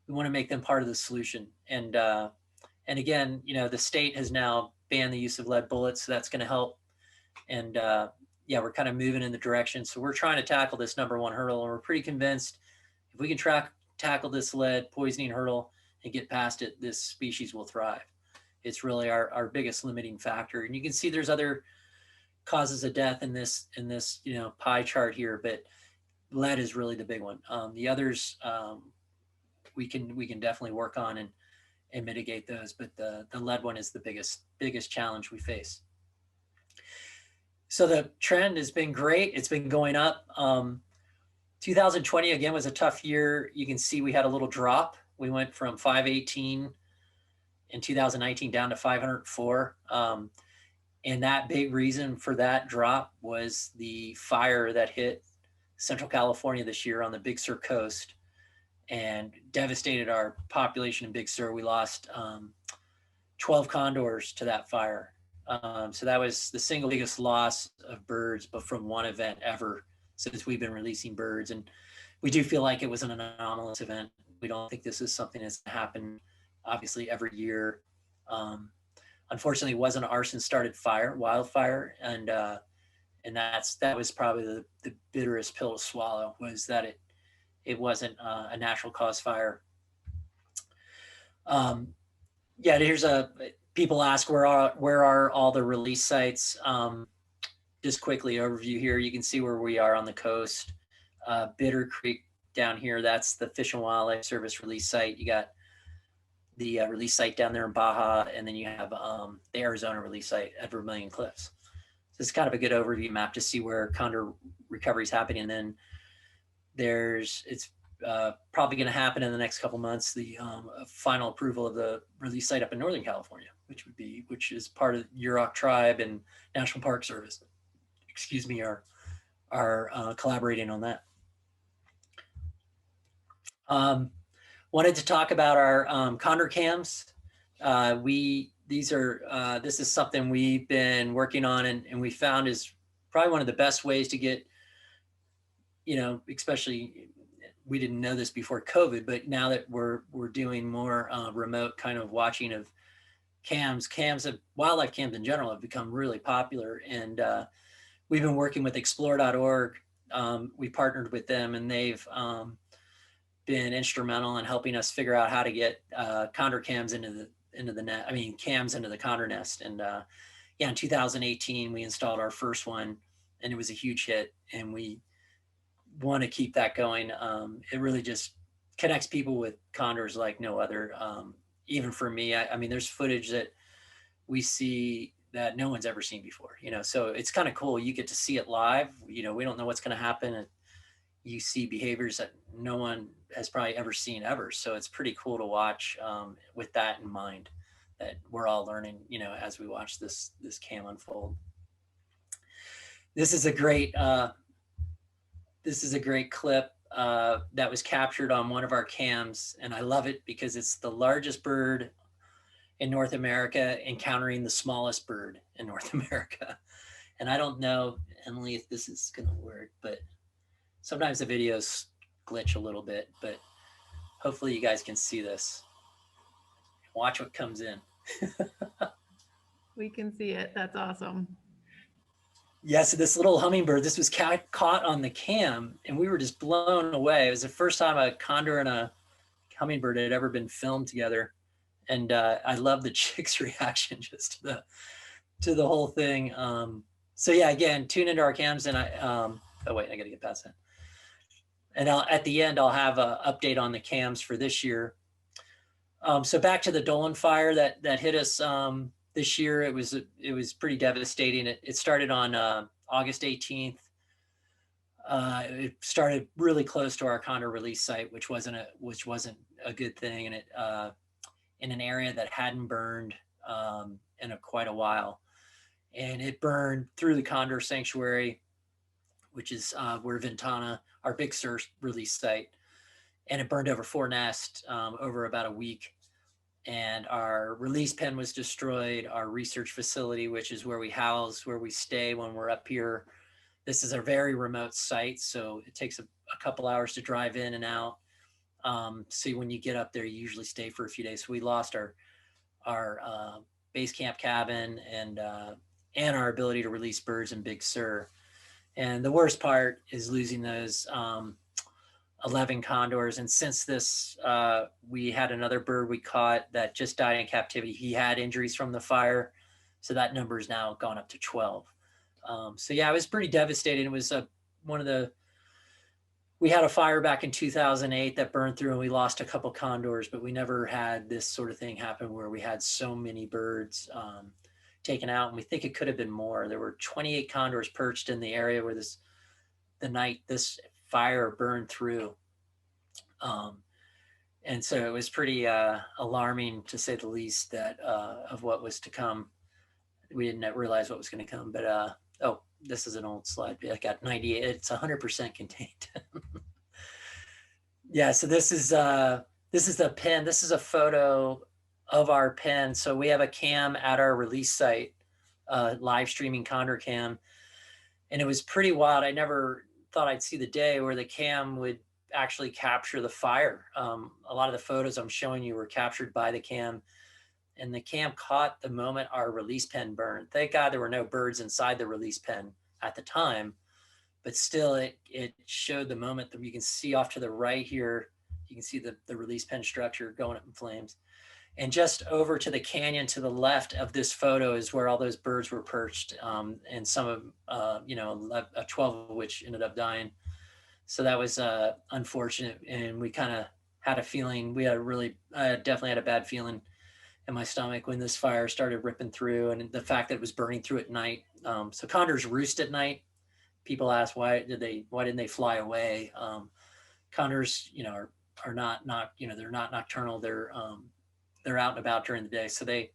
to make them part of the solution. And again, the state has now banned the use of lead bullets, so that's going to help. And we're kind of moving in the direction. So we're trying to tackle this number one hurdle, and we're pretty convinced if we can tackle this lead poisoning hurdle and get past it, this species will thrive. It's really our biggest limiting factor. And you can see there's other causes of death in this pie chart here, but lead is really the big one. The others we can definitely work on and mitigate those, but the lead one is the biggest challenge we face. So the trend has been great. It's been going up. 2020 again was a tough year. You can see we had a little drop. We went from 518 in 2019 down to 504. And that big reason for that drop was the fire that hit Central California this year on the Big Sur coast and devastated our population in Big Sur. We lost 12 condors to that fire. So that was the single biggest loss of birds, but from one event ever since we've been releasing birds. And we do feel like it was an anomalous event. We don't think this is something that's happened obviously every year. Unfortunately, it was an arson-started wildfire, and that was probably the bitterest pill to swallow, was that it wasn't a natural cause fire. Here's people ask where are all the release sites. Just quickly overview here. You can see where we are on the coast. Bitter Creek down here, that's the Fish and Wildlife Service release site. You got the release site down there in Baja, and then you have the Arizona release site at Vermilion Cliffs. So it's kind of a good overview map to see where condor recovery is happening. And then it's probably going to happen in the next couple months, the final approval of the release site up in Northern California, which is part of Yurok Tribe and National Park Service. Are collaborating on that. Wanted to talk about our condor cams. This is something we've been working on, and we found is probably one of the best ways to get, especially we didn't know this before COVID, but now that we're doing more remote kind of watching of cams of wildlife cams in general have become really popular. And we've been working with explore.org. We partnered with them, and they've been instrumental in helping us figure out how to get condor cams into the net. Cams into the condor nest. And in 2018 we installed our first one, and it was a huge hit, and we want to keep that going. It really just connects people with condors like no other. Even for me, there's footage that we see that no one's ever seen before, so it's kind of cool. You get to see it live. We don't know what's going to happen, and you see behaviors that no one has probably ever seen ever. So it's pretty cool to watch with that in mind, that we're all learning, as we watch this cam unfold. This is a great clip that was captured on one of our cams, and I love it because it's the largest bird in North America encountering the smallest bird in North America. And I don't know, Emily, if this is going to work, but sometimes the videos glitch a little bit, but hopefully you guys can see this. Watch what comes in. We can see it. That's awesome. Yeah, so this little hummingbird, this was caught on the cam, and we were just blown away. It was the first time a condor and a hummingbird had ever been filmed together. And I love the chick's reaction just to the whole thing. So yeah, again, tune into our cams, and oh wait, I got to get past that. And at the end, I'll have an update on the cams for this year. So back to the Dolan fire that hit us this year. It was pretty devastating. It started on August 18th. It started really close to our condor release site, which wasn't a good thing, and it in an area that hadn't burned in quite a while. And it burned through the condor sanctuary, which is where Ventana, our Big Sur release site, and it burned over 4 nests over about a week. And our release pen was destroyed, our research facility, which is where we house, where we stay when we're up here. This is a very remote site, so it takes a couple hours to drive in and out. So when you get up there, you usually stay for a few days. So we lost our base camp cabin and our ability to release birds in Big Sur. And the worst part is losing those 11 condors. And since this, we had another bird we caught that just died in captivity. He had injuries from the fire, so that number is now gone up to 12. So yeah, it was pretty devastating. It was we had a fire back in 2008 that burned through, and we lost a couple condors, but we never had this sort of thing happen where we had so many birds taken out. And we think it could have been more. There were 28 condors perched in the area where the night this fire burned through. And so it was pretty alarming, to say the least, that of what was to come. We didn't realize what was going to come, but oh, this is an old slide. I got 98. It's 100% contained. Yeah, so this is the pen. This is a photo of our pen. So we have a cam at our release site, live streaming condor cam, and it was pretty wild. I never thought I'd see the day where the cam would actually capture the fire. A lot of the photos I'm showing you were captured by the cam, and the cam caught the moment our release pen burned. Thank God there were no birds inside the release pen at the time, but still it showed the moment that you can see off to the right here. You can see the release pen structure going up in flames. And just over to the canyon to the left of this photo is where all those birds were perched, and some of, 12 of which ended up dying. So that was unfortunate. And we kind of had a feeling, I definitely had a bad feeling in my stomach when this fire started ripping through, and the fact that it was burning through at night. So condors roost at night. People ask why didn't they fly away? Condors, are not they're not nocturnal. They're out and about during the day, so they're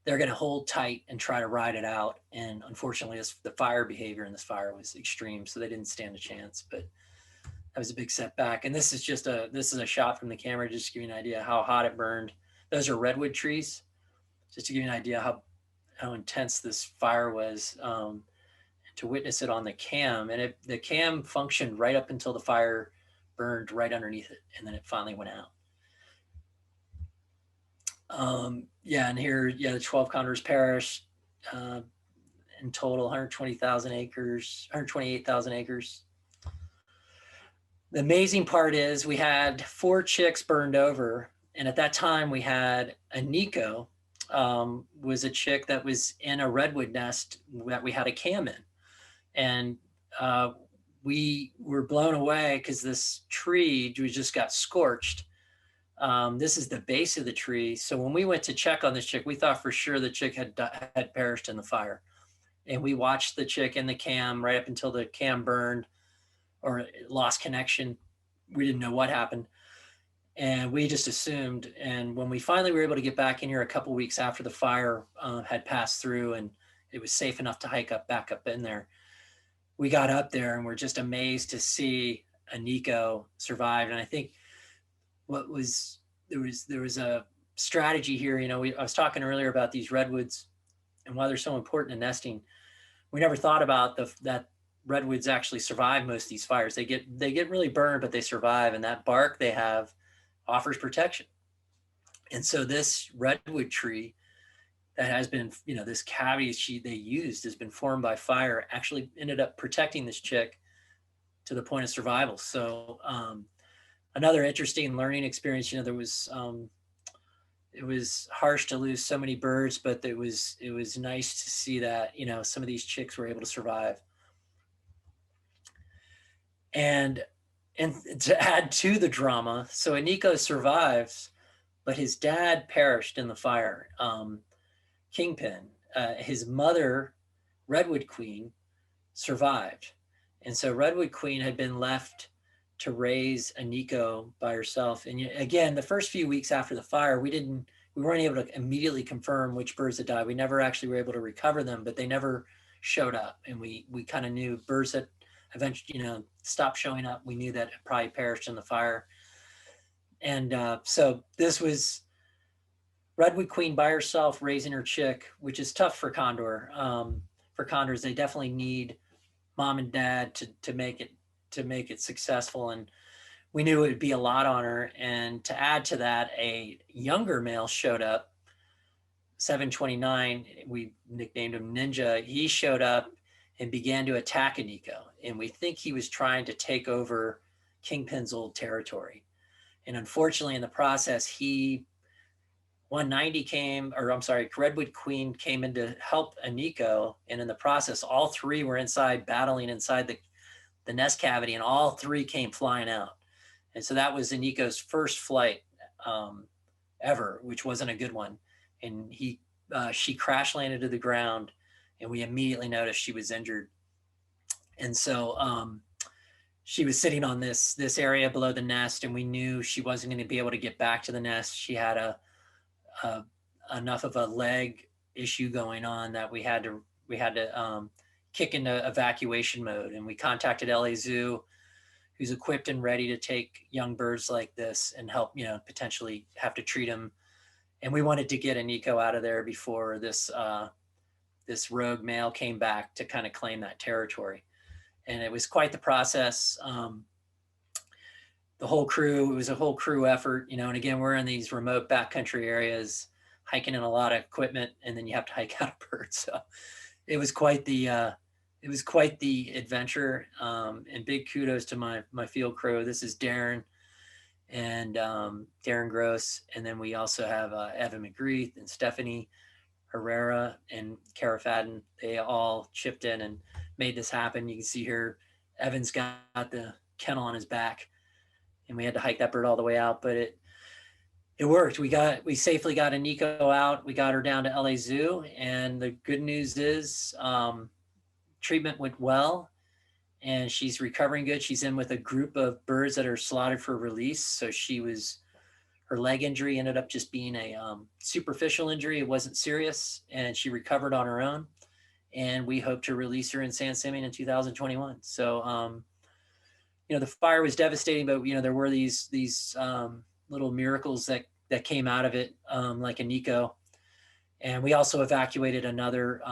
going to hold tight and try to ride it out. And unfortunately, the fire behavior in this fire was extreme, so they didn't stand a chance. But that was a big setback. And this is a shot from the camera just to give you an idea how hot it burned. Those are redwood trees, just to give you an idea how intense this fire was. To witness it on the cam, and the cam functioned right up until the fire burned right underneath it, and then it finally went out. And here, the 12 condors perished. In total, 128,000 acres. The amazing part is we had 4 chicks burned over, and at that time we had a Nico, was a chick that was in a redwood nest that we had a cam in. And we were blown away because this tree just got scorched. This is the base of the tree. So when we went to check on this chick, we thought for sure the chick had perished in the fire. And we watched the chick in the cam right up until the cam burned or lost connection. We didn't know what happened. And we just assumed. And when we finally were able to get back in here a couple of weeks after the fire had passed through and it was safe enough to hike back up in there, we got up there and we're just amazed to see a Nico survive. And I think there was strategy here, I was talking earlier about these redwoods and why they're so important in nesting. We never thought about that redwoods actually survive most of these fires. They get really burned, but they survive, and that bark they have offers protection. And so this redwood tree that has been, this cavity they used has been formed by fire, actually ended up protecting this chick to the point of survival. So another interesting learning experience, it was harsh to lose so many birds, but it was nice to see that, some of these chicks were able to survive. And to add to the drama, so Aniko survives, but his dad perished in the fire. Kingpin, his mother, Redwood Queen, survived. And so Redwood Queen had been left to raise Aniko by herself. And again, the first few weeks after the fire, we weren't able to immediately confirm which birds had died. We never actually were able to recover them, but they never showed up. And we kind of knew birds that eventually, stopped showing up. We knew that it probably perished in the fire. And so this was Redwood Queen by herself raising her chick, which is tough for condor. For condors, they definitely need mom and dad to make it successful. And we knew it would be a lot on her. And to add to that, a younger male showed up, 729. We nicknamed him Ninja. He showed up and began to attack Aniko. And we think he was trying to take over Kingpin's old territory. And unfortunately, in the process, 190 Redwood Queen came in to help Aniko. And in the process, all three were battling inside the nest cavity, and all three came flying out. And so that was Aniko's first flight ever, which wasn't a good one. And she crash landed to the ground, and we immediately noticed she was injured. And so she was sitting on this area below the nest, and we knew she wasn't going to be able to get back to the nest. She had enough of a leg issue going on that we had to kick into evacuation mode. And we contacted LA Zoo, who's equipped and ready to take young birds like this and help, potentially have to treat them. And we wanted to get Aniko out of there before this rogue male came back to kind of claim that territory. And it was quite the process. It was a whole crew effort, and again, we're in these remote backcountry areas, hiking in a lot of equipment, and then you have to hike out a bird. So it was quite the adventure. And big kudos to my field crew. This is Darren and Darren Gross. And then we also have Evan McGreeth and Stephanie Herrera and Kara Fadden. They all chipped in and made this happen. You can see here, Evan's got the kennel on his back, and we had to hike that bird all the way out, but it worked. We safely got Aniko out. We got her down to LA Zoo, and the good news is treatment went well, and she's recovering good. She's in with a group of birds that are slotted for release. So her leg injury ended up just being a superficial injury. It wasn't serious, and she recovered on her own. And we hope to release her in San Simeon in 2021. So, the fire was devastating, but there were these little miracles that came out of it, like Aniko. And we also evacuated another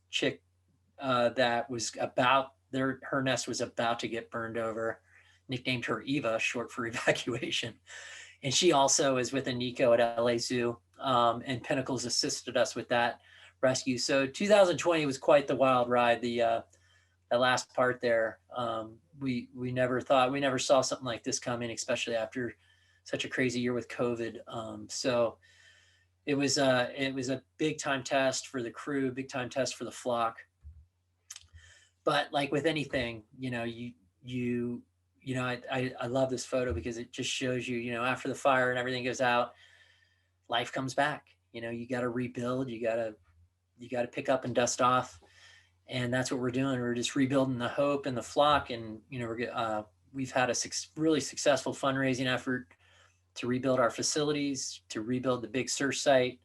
chick that was her nest was about to get burned over, nicknamed her Eva, short for evacuation. And she also is with Aniko at LA Zoo, and Pinnacles assisted us with that rescue. So 2020 was quite the wild ride. The last part there, we never saw something like this coming, especially after such a crazy year with COVID. So it was a big time test for the crew, big time test for the flock. But like with anything, I love this photo because it just shows you, after the fire and everything goes out, life comes back. You got to rebuild. You got to pick up and dust off. And that's what we're doing. We're just rebuilding the hope and the flock. And, we've had a really successful fundraising effort to rebuild our facilities, to rebuild the Big Sur site.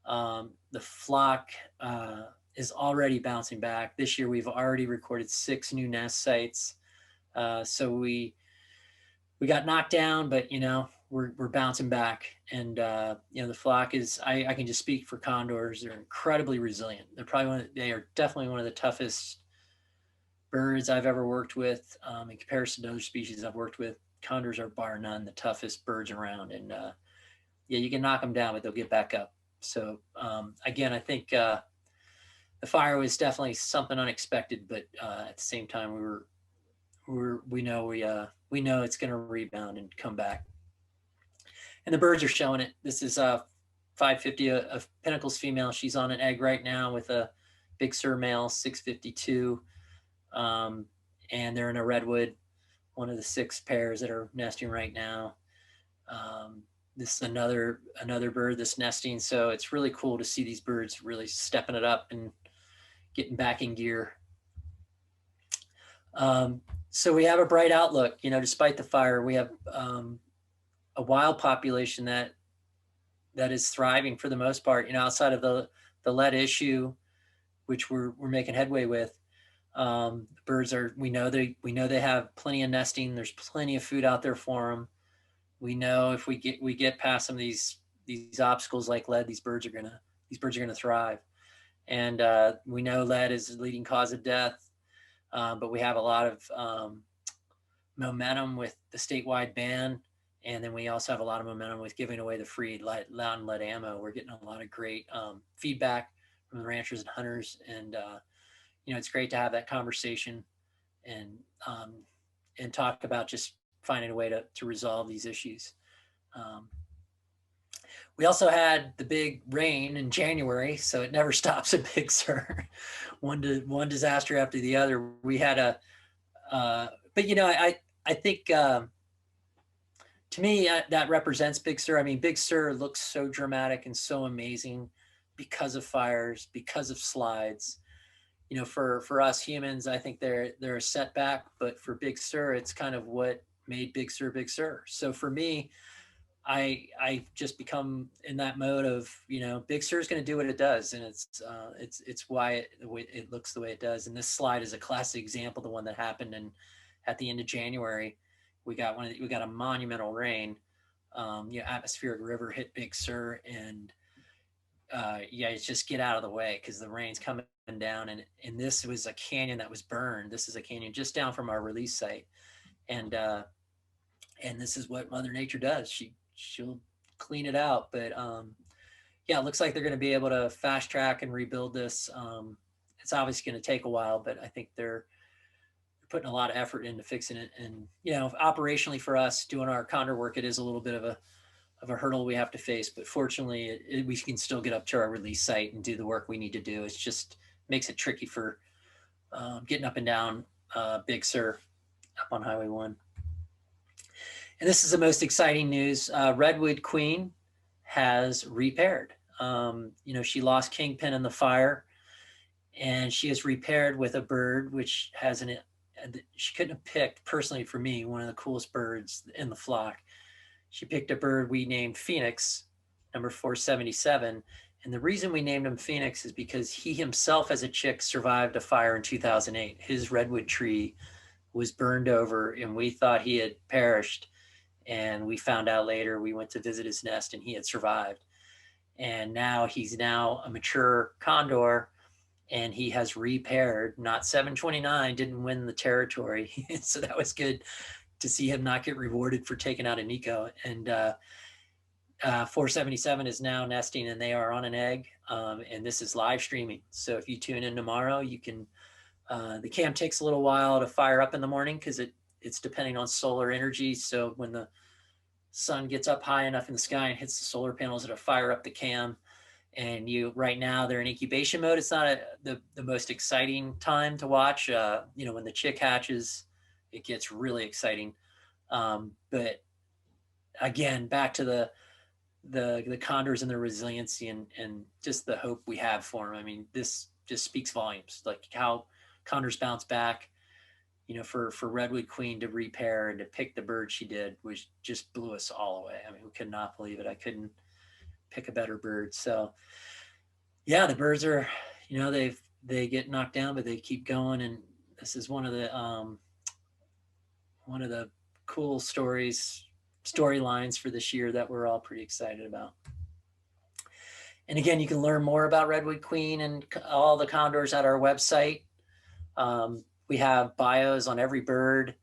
The flock is already bouncing back. This year, we've already recorded 6 new nest sites. So we got knocked down, but, we're bouncing back, and you know, the flock is, I can just speak for condors. They're incredibly resilient. They are definitely one of the toughest birds I've ever worked with. In comparison to other species I've worked with, condors are bar none the toughest birds around. And yeah, you can knock them down, but they'll get back up. So again, I think the fire was definitely something unexpected, but at the same time, we know it's going to rebound and come back. And the birds are showing it. This is 550 of Pinnacle's female. She's on an egg right now with a Big Sur male, 652. And they're in a redwood, one of the 6 pairs that are nesting right now. This is another bird that's nesting. So it's really cool to see these birds really stepping it up and getting back in gear. So we have a bright outlook, you know, despite the fire. We have a wild population that is thriving for the most part, you know, outside of the lead issue, which we're making headway with. Birds are, we know they have plenty of nesting. There's plenty of food out there for them. We know if we get past some of these obstacles like lead, these birds are gonna thrive. And we know lead is the leading cause of death, but we have a lot of momentum with the statewide ban. And then we also have a lot of momentum with giving away the free loud and lead ammo. We're getting a lot of great feedback from the ranchers and hunters. And, you know, it's great to have that conversation and talk about just finding a way to resolve these issues. We also had the big rain in January, so it never stops at Big Sur. one disaster after the other. We had but you know, I think, to me, that represents Big Sur. I mean, Big Sur looks so dramatic and so amazing because of fires, because of slides. You know, for us humans, I think they're a setback, but for Big Sur, it's kind of what made Big Sur Big Sur. So for me, I just become in that mode of, you know, Big Sur is going to do what it does, and it's why it looks the way it does. And this slide is a classic example, the one that happened at the end of January. We got a monumental rain. You know, atmospheric river hit Big Sur, and yeah, it's just get out of the way because the rain's coming down. And this was a canyon that was burned. This is a canyon just down from our release site, and this is what Mother Nature does. She'll clean it out. But yeah, it looks like they're going to be able to fast track and rebuild this. It's obviously going to take a while, but I think they're putting a lot of effort into fixing it. And, you know, operationally for us doing our condor work, it is a little bit of a hurdle we have to face, but fortunately we can still get up to our release site and do the work we need to do. It's just makes it tricky for getting up and down Big Sur up on Highway 1. And this is the most exciting news. Redwood Queen has repaired. You know, she lost Kingpin in the fire, and she is repaired with a bird which has she couldn't have picked, personally for me, one of the coolest birds in the flock. She picked a bird we named Phoenix, number 477. And the reason we named him Phoenix is because he himself as a chick survived a fire in 2008. His redwood tree was burned over and we thought he had perished. And we found out later, we went to visit his nest and he had survived. And now he's a mature condor, and he has repaired, not 729, didn't win the territory. So that was good to see him not get rewarded for taking out a Nico. And 477 is now nesting, and they are on an egg. And this is live streaming. So if you tune in tomorrow, you can, the cam takes a little while to fire up in the morning because it's depending on solar energy. So when the sun gets up high enough in the sky and hits the solar panels, it'll fire up the cam. And right now they're in incubation mode. It's not the most exciting time to watch. You know, when the chick hatches, it gets really exciting. But again, back to the condors and their resiliency and just the hope we have for them. I mean, this just speaks volumes, like how condors bounce back. You know, for Redwood Queen to repair and to pick the bird she did was just blew us all away. I mean, we could not believe it. I couldn't pick a better bird. So yeah, the birds are, you know, they get knocked down, but they keep going. And this is one of the cool stories storylines for this year that we're all pretty excited about. And again, you can learn more about Redwood Queen and all the condors at our website. We have bios on every bird,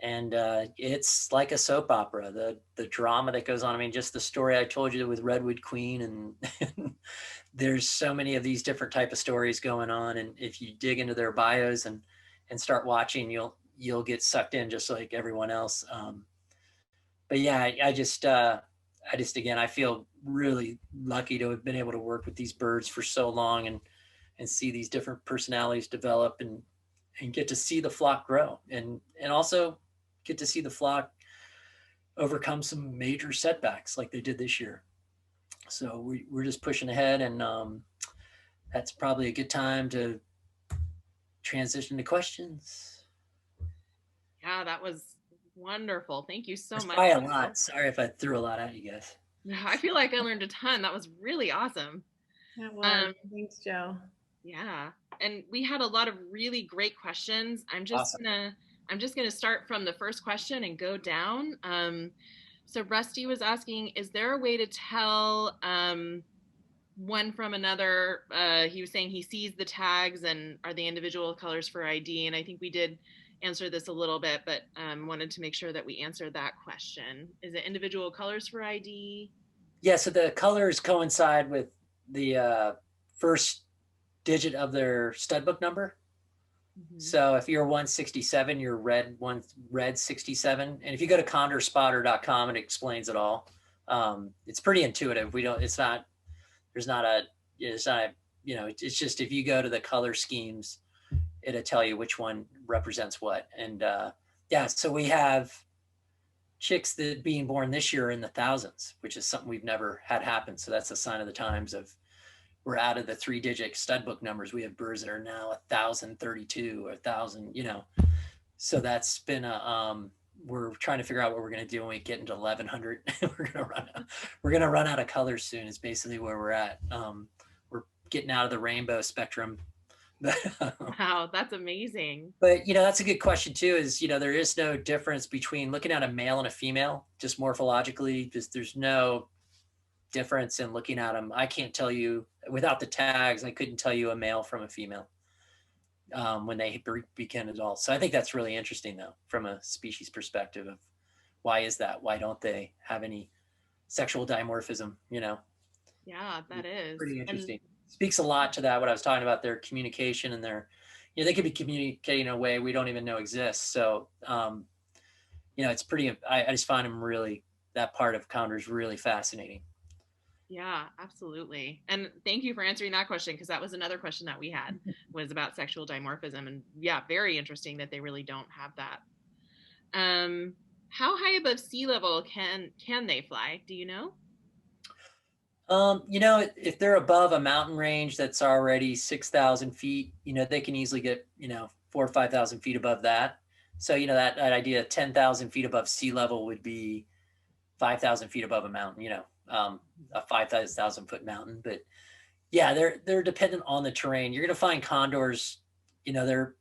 and it's like a soap opera, the drama that goes on. I mean, just the story I told you with Redwood Queen, and there's so many of these different type of stories going on. And if you dig into their bios and start watching, you'll get sucked in just like everyone else. But yeah, I just again, I feel really lucky to have been able to work with these birds for so long and see these different personalities develop and get to see the flock grow and also get to see the flock overcome some major setbacks like they did this year. So we're just pushing ahead, and that's probably a good time to transition to questions. Yeah, that was wonderful. Thank you so much. Probably a lot. Sorry if I threw a lot at you guys. I feel like I learned a ton. That was really awesome. That was. Thanks, Joe. Yeah, and we had a lot of really great questions. I'm just gonna start from the first question and go down. So Rusty was asking, is there a way to tell one from another? He was saying he sees the tags and are the individual colors for ID, and I think we did answer this a little bit, but wanted to make sure that we answered that question. Is it individual colors for ID? Yeah, so the colors coincide with the first digit of their stud book number. Mm-hmm. So if you're 167, you're red 67. And if you go to condorspotter.com, it explains it all. It's pretty intuitive. It's just if you go to the color schemes, it'll tell you which one represents what. And yeah, so we have chicks that being born this year in the thousands, which is something we've never had happen. So that's a sign of the times of we're out of the 3-digit stud book numbers. We have birds that are now 1,032 or 1,000, so that's been we're trying to figure out what we're going to do when we get into 1,100. we're going to run out of colors soon is basically where we're at. We're getting out of the rainbow spectrum. Wow, that's amazing. But that's a good question too, is there is no difference between looking at a male and a female, just morphologically. Just there's no difference in looking at them. I can't tell you without the tags. I couldn't tell you a male from a female when they become adults. So I think that's really interesting though, from a species perspective of why is that? Why don't they have any sexual dimorphism? Yeah, that is pretty interesting. Speaks a lot to that, what I was talking about, their communication and their, they could be communicating in a way we don't even know exists. So, it's pretty, I just find them really, that part of condors really fascinating. Yeah, absolutely. And thank you for answering that question, because that was another question that we had was about sexual dimorphism. And yeah, very interesting that they really don't have that. How high above sea level can they fly? Do you know? If they're above a mountain range that's already 6,000 feet, they can easily get, 4,000 or 5,000 feet above that. So, that idea of 10,000 feet above sea level would be 5,000 feet above a mountain, a 5,000 foot mountain. But yeah, they're dependent on the terrain. You're going to find condors, they're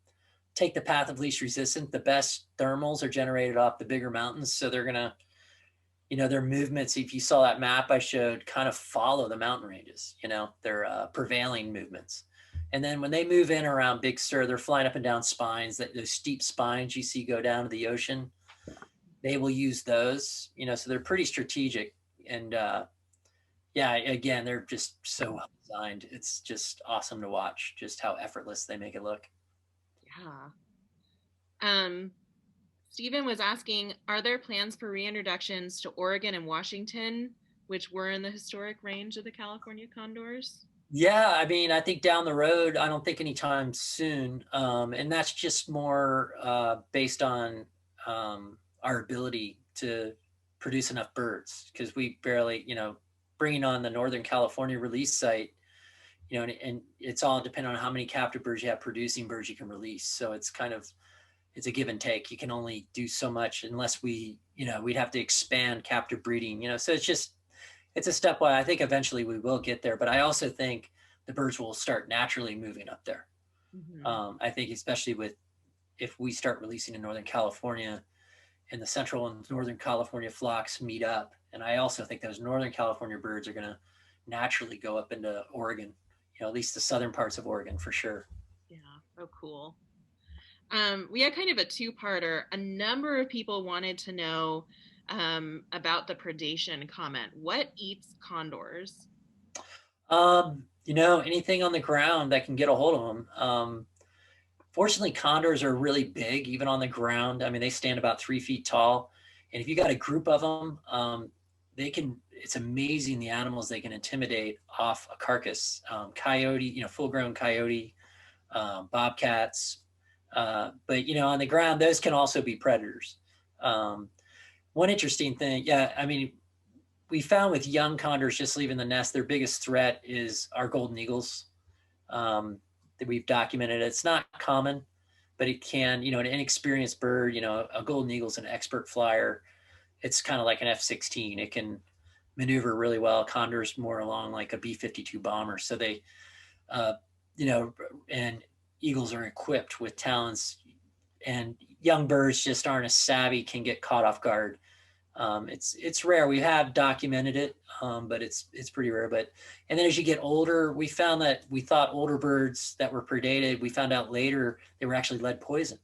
take the path of least resistance. The best thermals are generated off the bigger mountains. So they're going to, their movements, if you saw that map I showed, kind of follow the mountain ranges, their prevailing movements. And then when they move in around Big Sur, they're flying up and down spines, those steep spines you see go down to the ocean. They will use those, so they're pretty strategic. And yeah, again, they're just so well designed. It's just awesome to watch just how effortless they make it look. Yeah. Stephen was asking, are there plans for reintroductions to Oregon and Washington, which were in the historic range of the California condors? Yeah, I mean, I think down the road, I don't think anytime soon. And that's just more based on our ability to produce enough birds, because we barely, bringing on the Northern California release site, and it's all dependent on how many captive birds you have, producing birds you can release. So it's kind of, it's a give and take. You can only do so much unless we'd have to expand captive breeding, so it's a step why I think eventually we will get there. But I also think the birds will start naturally moving up there. Mm-hmm. I think especially if we start releasing in Northern California and the Central and Northern California flocks meet up. And I also think those Northern California birds are going to naturally go up into Oregon, at least the southern parts of Oregon for sure. Yeah. Oh, cool. We had kind of a two-parter. A number of people wanted to know about the predation comment. What eats condors? Anything on the ground that can get a hold of them. Fortunately, condors are really big, even on the ground. I mean, they stand about 3 feet tall. And if you got a group of them, it's amazing the animals they can intimidate off a carcass. Coyote, full-grown coyote, bobcats. But, on the ground, those can also be predators. One interesting thing, we found with young condors just leaving the nest, their biggest threat is our golden eagles. That we've documented. It's not common, but it can, an inexperienced bird, a golden eagle's an expert flyer. It's kind of like an F-16. It can maneuver really well. Condors more along like a B-52 bomber. So they, and eagles are equipped with talons, and young birds just aren't as savvy, can get caught off guard. It's rare. We have documented it, but it's pretty rare. And then as you get older, we found that we thought older birds that were predated, we found out later they were actually lead poison.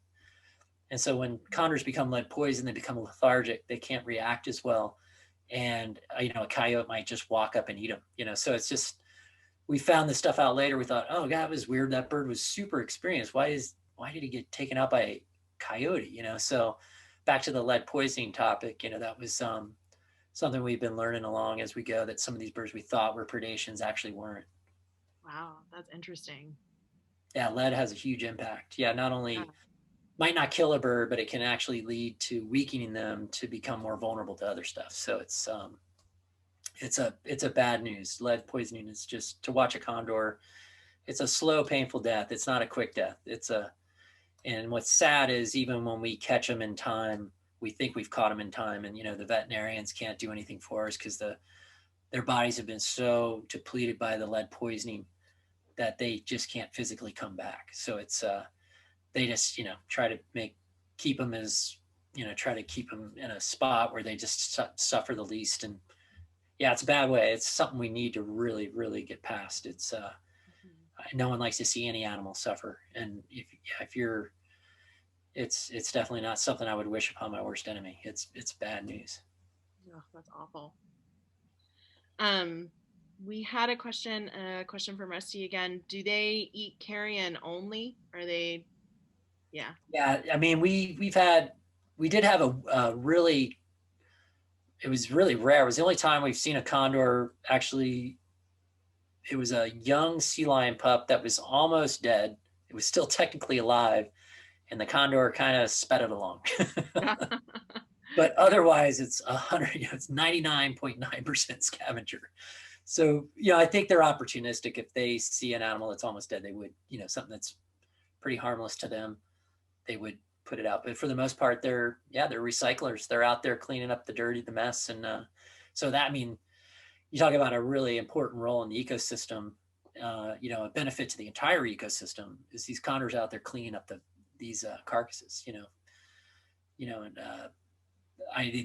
And so when condors become lead poison, they become lethargic. They can't react as well. And, a coyote might just walk up and eat them, so it's just, we found this stuff out later. We thought, oh God, it was weird. That bird was super experienced. Why did he get taken out by a coyote? So back to the lead poisoning topic, that was something we've been learning along as we go, that some of these birds we thought were predations actually weren't. Wow, that's interesting. Yeah, lead has a huge impact. Yeah, not only might not kill a bird, but it can actually lead to weakening them to become more vulnerable to other stuff. So it's a bad news. Lead poisoning is just, to watch a condor, it's a slow, painful death. It's not a quick death. And what's sad is even when we catch them in time, we think we've caught them in time, and the veterinarians can't do anything for us because their bodies have been so depleted by the lead poisoning that they just can't physically come back. So it's they just try to keep them in a spot where they just suffer the least. And yeah, it's a bad way. It's something we need to really, really get past. It's no one likes to see any animal suffer, and it's definitely not something I would wish upon my worst enemy. It's bad news. Oh, that's awful. We had a question from Rusty again. Do they eat carrion only? Are they? Yeah. Yeah, I mean, we did have a really, it was really rare. It was the only time we've seen a condor actually. It was a young sea lion pup that was almost dead. It was still technically alive, and the condor kind of sped it along. But otherwise, it's 99.9% scavenger. So, I think they're opportunistic. If they see an animal that's almost dead, they would, something that's pretty harmless to them, they would put it out. But for the most part, they're recyclers. They're out there cleaning up the dirty, the mess. And so that, you talk about a really important role in the ecosystem, a benefit to the entire ecosystem is these condors out there cleaning up these carcasses, and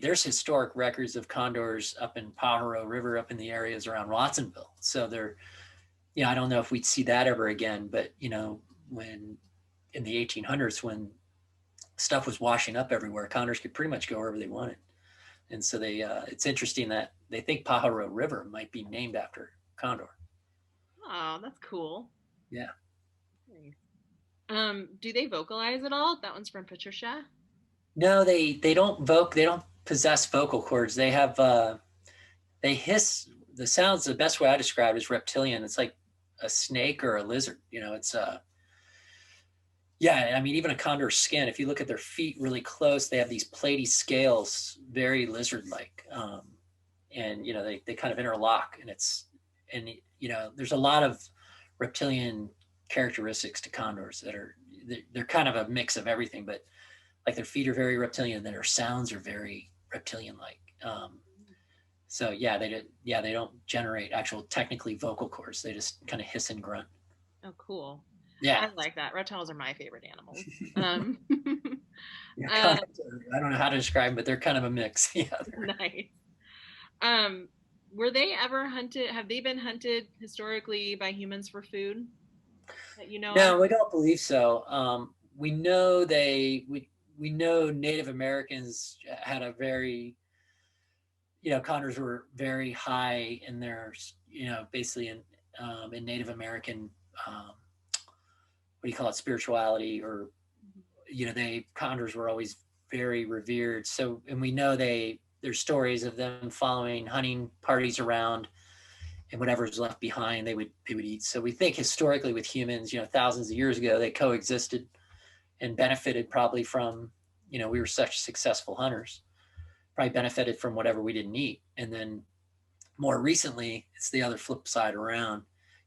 there's historic records of condors up in Pajaro River, up in the areas around Watsonville. So I don't know if we'd see that ever again, but when in the 1800s, when stuff was washing up everywhere, condors could pretty much go wherever they wanted. And so it's interesting that they think Pajaro River might be named after condor. Oh, that's cool. Yeah. Nice. Do they vocalize at all? That one's from Patricia. No, they don't they don't possess vocal cords. They have, they hiss. The sounds, the best way I describe it is reptilian. It's like a snake or a lizard. It's even a condor's skin, if you look at their feet really close, they have these platy scales, very lizard-like. And, they kind of interlock, and there's a lot of reptilian characteristics to condors they're kind of a mix of everything, but like their feet are very reptilian, then their sounds are very reptilian-like. So they don't generate actual technically vocal cords. They just kind of hiss and grunt. Oh, cool. Yeah. I like that. Reptiles are my favorite animals. Yeah, Um, I don't know how to describe them, but they're kind of a mix. Yeah. nice. Um, were they ever hunted? Have they been hunted historically by humans for food that you know of? No, we don't believe so. We know we know Native Americans had a very, condors were very high in their, basically in Native American, what do you call it, spirituality, or condors were always very revered. So, and we know there's stories of them following hunting parties around, and whatever's left behind they would eat. So we think historically with humans, thousands of years ago, they coexisted and benefited probably from, we were such successful hunters, probably benefited from whatever we didn't eat. And then more recently, it's the other flip side around.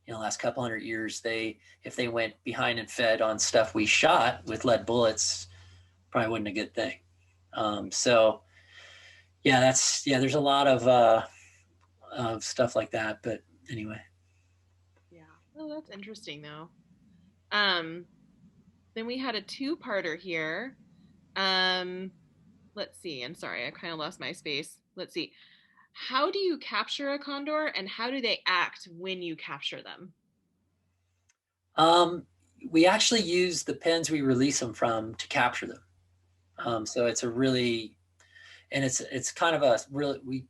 Last couple 100 years, if they went behind and fed on stuff we shot with lead bullets, probably wasn't a good thing. So yeah, there's a lot of stuff like that. But anyway. Yeah. Oh, that's interesting though. Um, then we had a two-parter here. Um, let's see. I'm sorry, I kind of lost my space. Let's see. How do you capture a condor and how do they act when you capture them? Um, we actually use the pens we release them from to capture them. So it's a really, and it's kind of a really,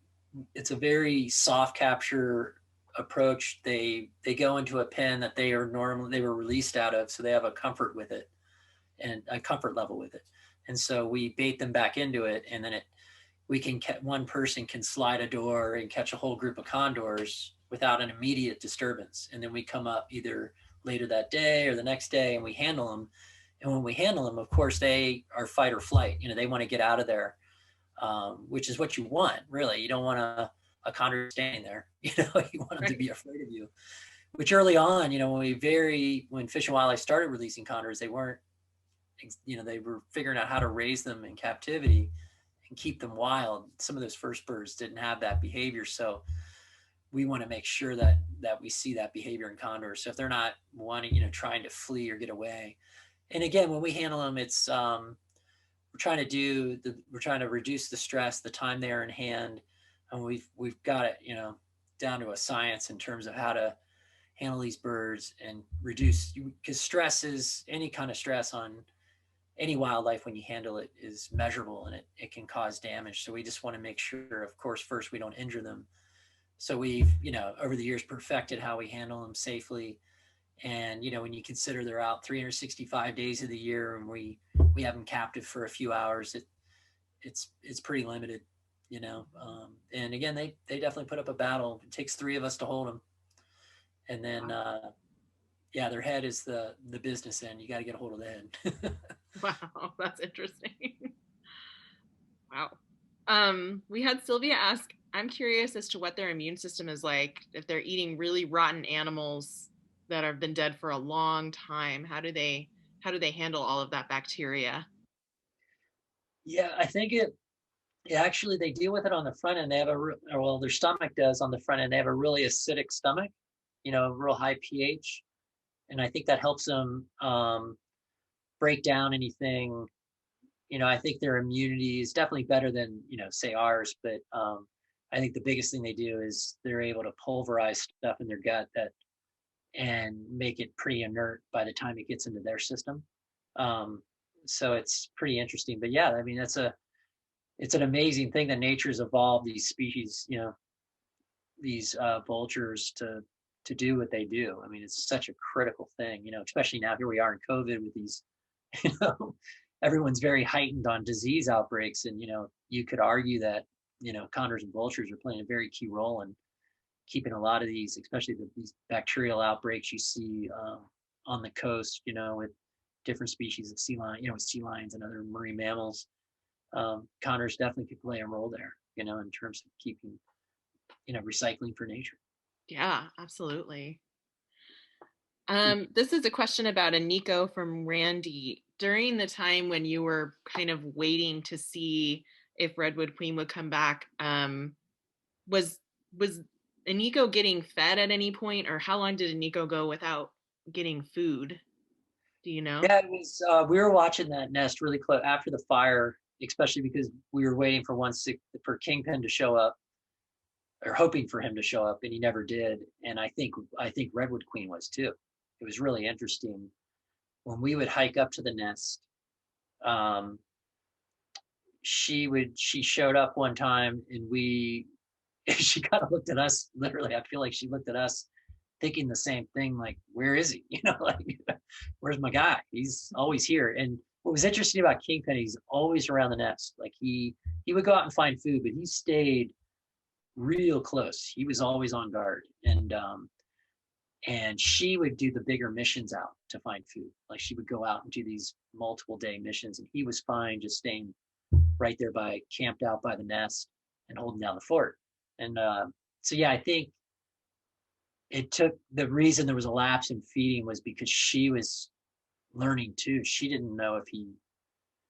it's a very soft capture approach. They go into a pen that they were released out of, so they have a comfort with it and a comfort level with it. And so we bait them back into it, and then one person can slide a door and catch a whole group of condors without an immediate disturbance. And then we come up either later that day or the next day and we handle them. And when we handle them, of course, they are fight or flight. They want to get out of there, which is what you want, really. You don't want a condor standing there. You want them to be afraid of you. Which early on, when Fish and Wildlife started releasing condors, they weren't, they were figuring out how to raise them in captivity and keep them wild. Some of those first birds didn't have that behavior, so we want to make sure that we see that behavior in condors. So if they're not wanting, trying to flee or get away, and again, when we handle them, it's we're trying to reduce the stress, the time they are in hand, and we've got it, down to a science in terms of how to handle these birds and reduce, because stress is any kind of stress on any wildlife when you handle it is measurable, and it can cause damage. So we just want to make sure, of course, first we don't injure them. So we've, over the years perfected how we handle them safely. And, when you consider they're out 365 days of the year and we have them captive for a few hours, it's pretty limited, and again, they definitely put up a battle. It takes 3 of us to hold them. And then, yeah, their head is the business end. You got to get a hold of the head. Wow, that's interesting. Wow. We had Sylvia ask, I'm curious as to what their immune system is like if they're eating really rotten animals that have been dead for a long time. How do they handle all of that bacteria? Yeah, I think actually they deal with it on the front end. They have well, their stomach does on the front end. They have a really acidic stomach, real high pH. And I think that helps them break down anything. I think their immunity is definitely better than, say ours, but I think the biggest thing they do is they're able to pulverize stuff in their gut and make it pretty inert by the time it gets into their system. So it's pretty interesting. But yeah, I mean, it's an amazing thing that nature's evolved these species, these vultures to do what they do. I mean, it's such a critical thing, especially now here we are in COVID with these, everyone's very heightened on disease outbreaks. And, you could argue that, condors and vultures are playing a very key role in keeping a lot of these, especially these bacterial outbreaks you see on the coast, with different species of sea lion, with sea lions and other marine mammals. Condors definitely could play a role there, in terms of keeping, recycling for nature. Yeah, absolutely. This is a question about a Nico from Randy. During the time when you were kind of waiting to see if Redwood Queen would come back, was Nico getting fed at any point, or how long did Nico go without getting food? Do you know? Yeah, it was, we were watching that nest really close after the fire, especially because we were waiting for for Kingpin to show up, or hoping for him to show up, and he never did. And I think Redwood Queen was too. It was really interesting when we would hike up to the nest. Um, she showed up one time, and she kind of looked at us. Literally, I feel like she looked at us, thinking the same thing, like, where is he? Like, where's my guy? He's always here. And what was interesting about Kingpin, he's always around the nest. Like, he would go out and find food, but he stayed real close. He was always on guard. And she would do the bigger missions out to find food. Like, she would go out and do these multiple day missions, and he was fine just staying right there camped out by the nest and holding down the fort. And so yeah, I think it took, the reason there was a lapse in feeding was because she was learning too. She didn't know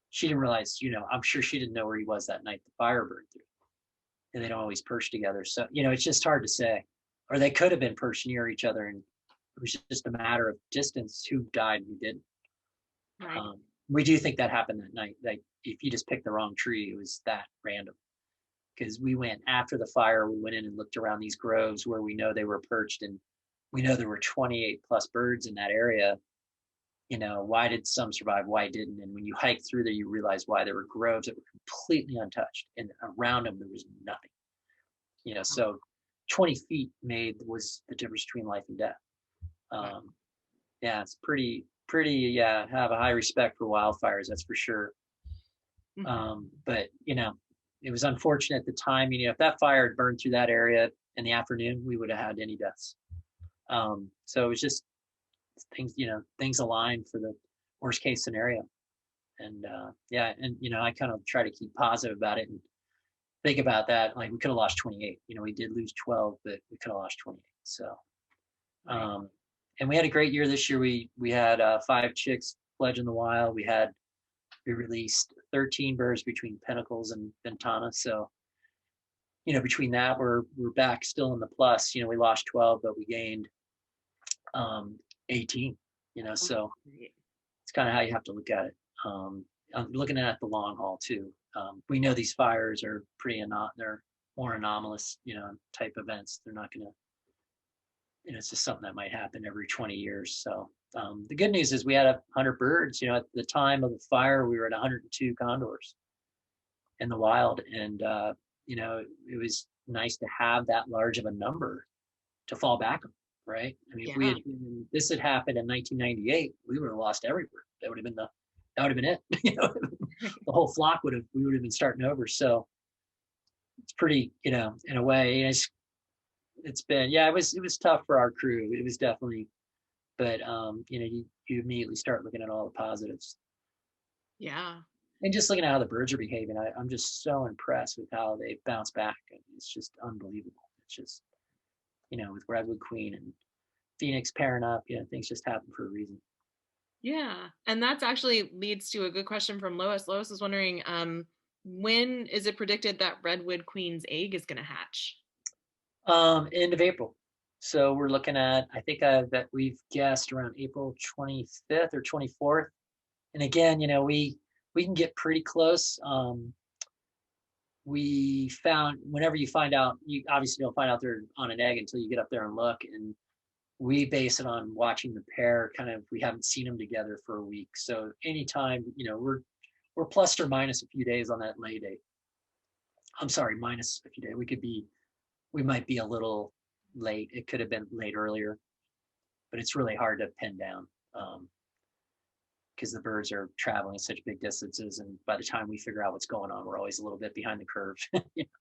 she didn't realize, I'm sure she didn't know where he was that night the fire burned through. And they don't always perch together. So, it's just hard to say. Or they could have been perched near each other, and it was just a matter of distance, who died and who didn't. Right. We do think that happened that night. Like, if you just picked the wrong tree, it was that random. Because we went after the fire, we went in and looked around these groves where we know they were perched, and we know there were 28 plus birds in that area. Why did some survive? Why didn't? And when you hike through there, you realize why. There were groves that were completely untouched, and around them there was nothing. So 20 feet was the difference between life and death. Yeah, it's pretty. Yeah, have a high respect for wildfires, that's for sure. But it was unfortunate at the time. If that fire had burned through that area in the afternoon, we would have had any deaths. So it was just things aligned for the worst case scenario. And yeah, and I kind of try to keep positive about it and think about that. Like, we could have lost 28. We did lose 12, but we could have lost 28. So, and we had a great year this year. We had 5 chicks fledge in the wild. We released 13 birds between Pinnacles and Ventana. So, between that, we're back still in the plus. We lost 12, but we gained 18. So it's kind of how you have to look at it. I'm looking at the long haul too. We know these fires are they're more anomalous, type events. They're not going to, it's just something that might happen every 20 years. So the good news is we had 100 birds. At the time of the fire, we were at 102 condors in the wild. And, it was nice to have that large of a number to fall back on, right? I mean, Yeah. if this had happened in 1998, we would have lost every bird. That would have been it. The whole flock we would have been starting over. So it's pretty, in a way, it's been, yeah, it was tough for our crew. It was definitely, but you immediately start looking at all the positives. Yeah. And just looking at how the birds are behaving, I'm just so impressed with how they bounce back. It's just unbelievable. It's just, with Redwood Queen and Phoenix pairing up, things just happen for a reason. Yeah. And that's actually leads to a good question from Lois. Lois is wondering, when is it predicted that Redwood Queen's egg is going to hatch? End of April. So we're looking at, I think that we've guessed around April 25th or 24th. And again, we can get pretty close. We found, whenever you find out, you obviously don't find out they're on an egg until you get up there and look. And we base it on watching the pair. We haven't seen them together for a week. So anytime, we're plus or minus a few days on that lay date. I'm sorry, minus a few days. We might be a little late. It could have been late earlier, but it's really hard to pin down because the birds are traveling such big distances. And by the time we figure out what's going on, we're always a little bit behind the curve.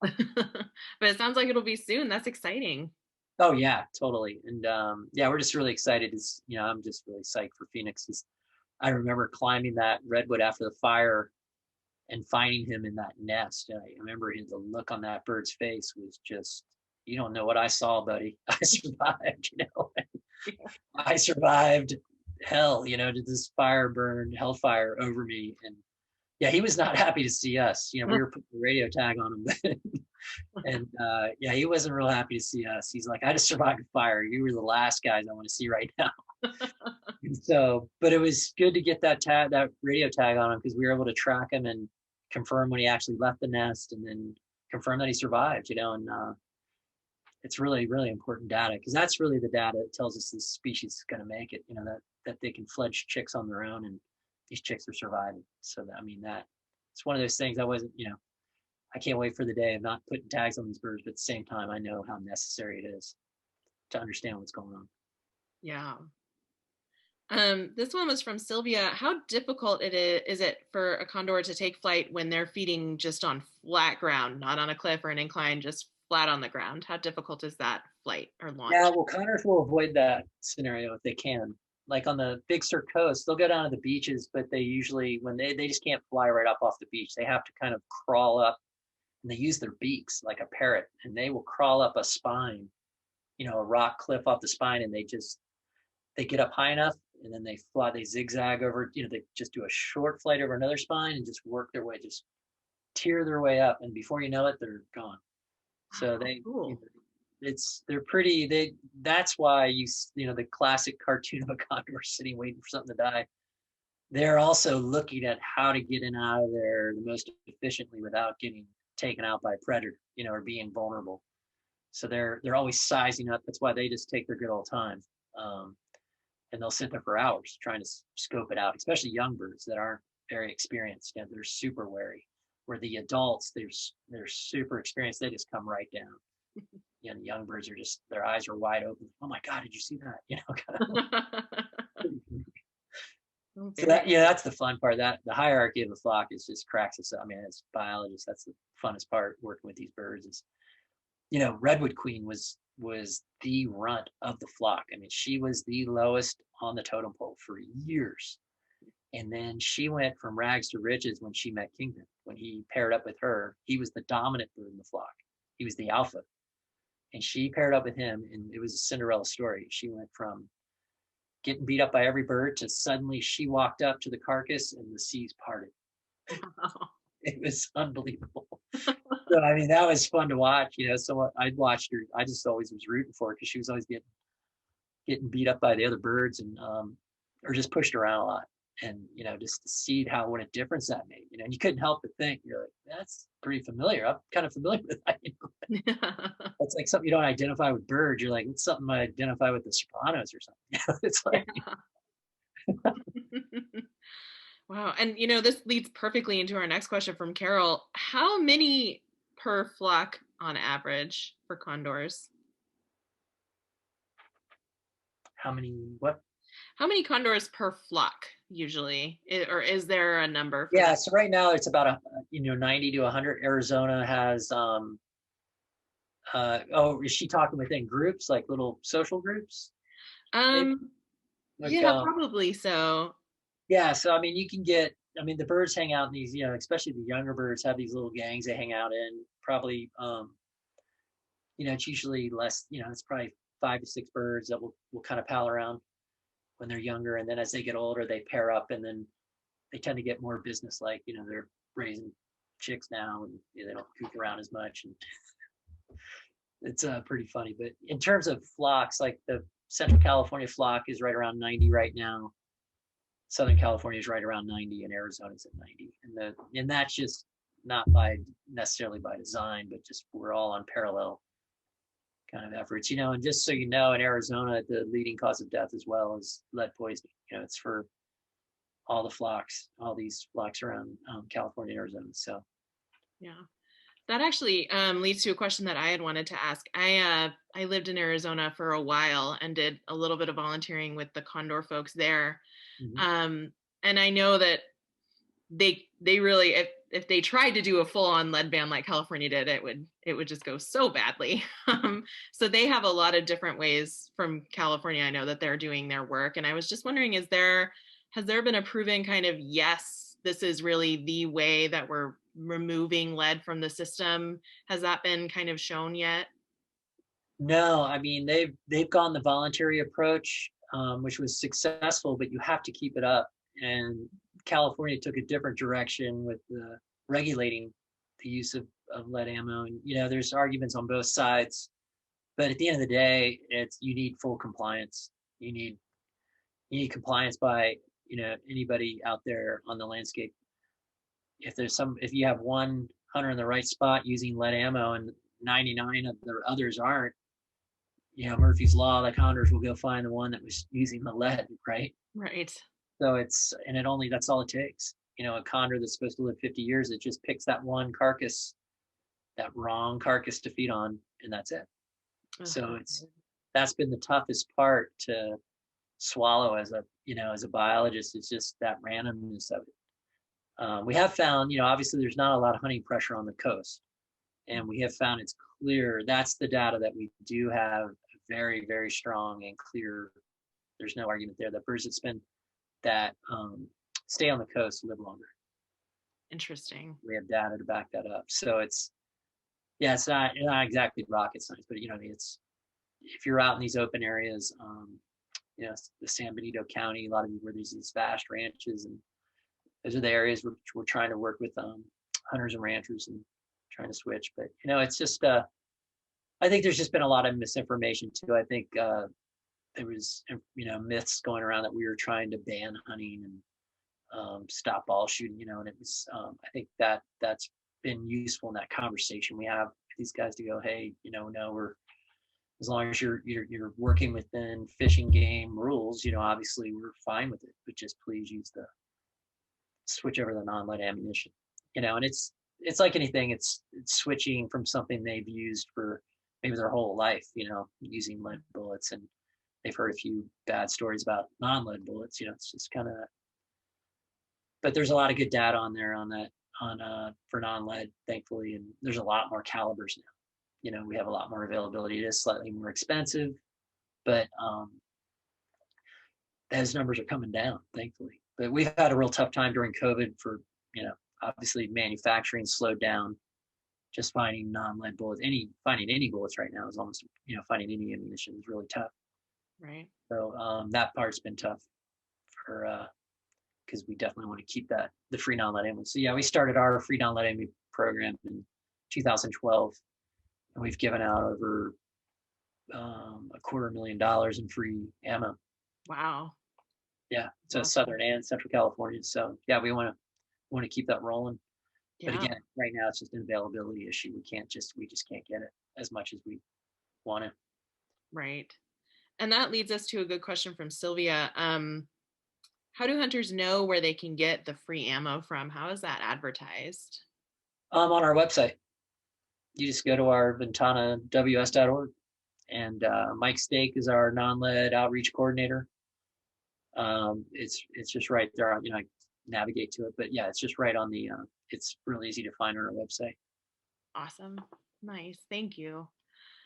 But it sounds like it'll be soon. That's exciting. Oh yeah, totally. And yeah, we're just really excited. I'm just really psyched for Phoenix. I remember climbing that redwood after the fire and finding him in that nest. And I remember the look on that bird's face was just, you don't know what I saw, buddy. I survived, I survived hell, did this fire burn hellfire over me. And yeah, he was not happy to see us. We were putting the radio tag on him. And yeah, he wasn't real happy to see us. He's like, I just survived a fire. You were the last guys I want to see right now. And so, but it was good to get that radio tag on him, because we were able to track him and confirm when he actually left the nest, and then confirm that he survived, and it's really, really important data, because that's really the data that tells us this species is going to make it, that they can fledge chicks on their own, and these chicks are surviving. So that, I mean, that it's one of those things. I can't wait for the day of not putting tags on these birds, but at the same time, I know how necessary it is to understand what's going on. Yeah. This one was from Sylvia. How difficult is it for a condor to take flight when they're feeding just on flat ground, not on a cliff or an incline, just flat on the ground? How difficult is that flight or launch? Yeah, well, condors will avoid that scenario if they can. Like on the Big Sur coast, they'll go down to the beaches, but they usually, when they just can't fly right up off the beach, they have to kind of crawl up, and they use their beaks like a parrot, and they will crawl up a spine, a rock cliff off the spine, and they get up high enough, and then they fly, they zigzag over, they just do a short flight over another spine and just work their way, just tear their way up. And before you know it, they're gone. So Cool. That's why the classic cartoon of a condor sitting waiting for something to die. They're also looking at how to get in and out of there the most efficiently without getting taken out by a predator, or being vulnerable. So they're always sizing up. That's why they just take their good old time. And they'll sit there for hours trying to scope it out, especially young birds that aren't very experienced. They're super wary. Where the adults, they're super experienced. They just come right down. The young birds are just, their eyes are wide open. Oh my God, did you see that? So that's the fun part. That the hierarchy of the flock just cracks us up. I mean, as biologists, that's the funnest part working with these birds is, Redwood Queen was the runt of the flock. I mean, she was the lowest on the totem pole for years. And then she went from rags to riches when she met Kingpin. When he paired up with her, he was the dominant bird in the flock. He was the alpha. And she paired up with him, and it was a Cinderella story. She went from getting beat up by every bird to suddenly she walked up to the carcass and the seas parted. Wow. It was unbelievable. So, I mean, that was fun to watch, so I'd watched her. I just always was rooting for her, because she was always getting beat up by the other birds, and or just pushed around a lot. And, just to see what a difference that made, and you couldn't help but think, you're like, that's pretty familiar. I'm kind of familiar with that. It's like something you don't identify with birds. You're like, it's something I identify with the Sopranos or something. It's like, Wow. And this leads perfectly into our next question from Carol. How many per flock on average for condors? How many what? How many condors per flock usually? Or is there a number? Yeah, so right now it's about 90 to 100. Arizona has is she talking within groups, like little social groups? Probably so. Yeah, so I mean, the birds hang out in these, especially the younger birds have these little gangs they hang out in. Probably, it's usually less, it's probably 5 to 6 birds that will kind of pal around when they're younger. And then as they get older, they pair up, and then they tend to get more business-like, they're raising chicks now, and they don't coop around as much. And it's pretty funny. But in terms of flocks, like the Central California flock is right around 90 right now. Southern California is right around 90, and Arizona's at 90. And that's just not necessarily by design, but just we're all on parallel kind of efforts, and just so in Arizona, the leading cause of death as well is lead poisoning. It's for all these flocks around California and Arizona. So yeah, that actually leads to a question that I had wanted to ask. I lived in Arizona for a while and did a little bit of volunteering with the condor folks there. Mm-hmm. And I know that they really, if they tried to do a full-on lead ban like California did, it would just go so badly. So they have a lot of different ways from California. I know that they're doing their work, and I was just wondering, has there been a proven kind of, yes, this is really the way that we're removing lead from the system? Has that been kind of shown yet? No, I mean, they've gone the voluntary approach, which was successful, but you have to keep it up. And California took a different direction with regulating the use of lead ammo. And, there's arguments on both sides, but at the end of the day, you need full compliance. You need you need compliance by, anybody out there on the landscape. If you have one hunter in the right spot using lead ammo and 99 of the others aren't, Murphy's Law, the condors will go find the one that was using the lead, right? Right. So that's all it takes. A condor that's supposed to live 50 years, it just picks that one carcass, that wrong carcass to feed on, and that's it. So that's been the toughest part to swallow as a biologist. It's just that randomness of it. We have found, obviously there's not a lot of hunting pressure on the coast, and we have found it's clear. That's the data that we do have very, very strong and clear. There's no argument there that birds that stay on the coast live longer. Interesting. We have data to back that up. So it's not exactly rocket science, but it's, if you're out in these open areas, the San Benito County, a lot of where there's these vast ranches, and those are the areas we're trying to work with hunters and ranchers and trying to switch. But it's just I think there's just been a lot of misinformation too. I think there was myths going around that we were trying to ban hunting and stop ball shooting, and it was I think that's been useful in that conversation we have with these guys to go, hey, no, we're, as long as you're working within fishing game rules, obviously we're fine with it, but just please switch over to non-lead ammunition, and it's like anything, it's switching from something they've used for maybe their whole life, using lead bullets, and they've heard a few bad stories about non-lead bullets, it's just kind of, but there's a lot of good data on there for non-lead, thankfully, and there's a lot more calibers now. We have a lot more availability. It is slightly more expensive, but those numbers are coming down, thankfully. But we've had a real tough time during COVID for, obviously manufacturing slowed down. Just finding non-lead bullets, finding any bullets right now is almost, finding any ammunition is really tough. Right. So that part's been tough for, because we definitely want to keep the free non-lead ammo. So yeah, we started our free non-lead ammo program in 2012, and we've given out over $250,000 in free ammo. Wow. Yeah, so Southern and Central California. So yeah, we want to keep that rolling. But again, right now it's just an availability issue. We just can't get it as much as we want to. Right. And that leads us to a good question from Sylvia. How do hunters know where they can get the free ammo from? How is that advertised? On our website. You just go to our ventanaws.org, and Mike Stake is our non-lead outreach coordinator. It's just right there. I navigate to it, but yeah, it's just right on the. It's really easy to find on our website. Awesome, nice, thank you.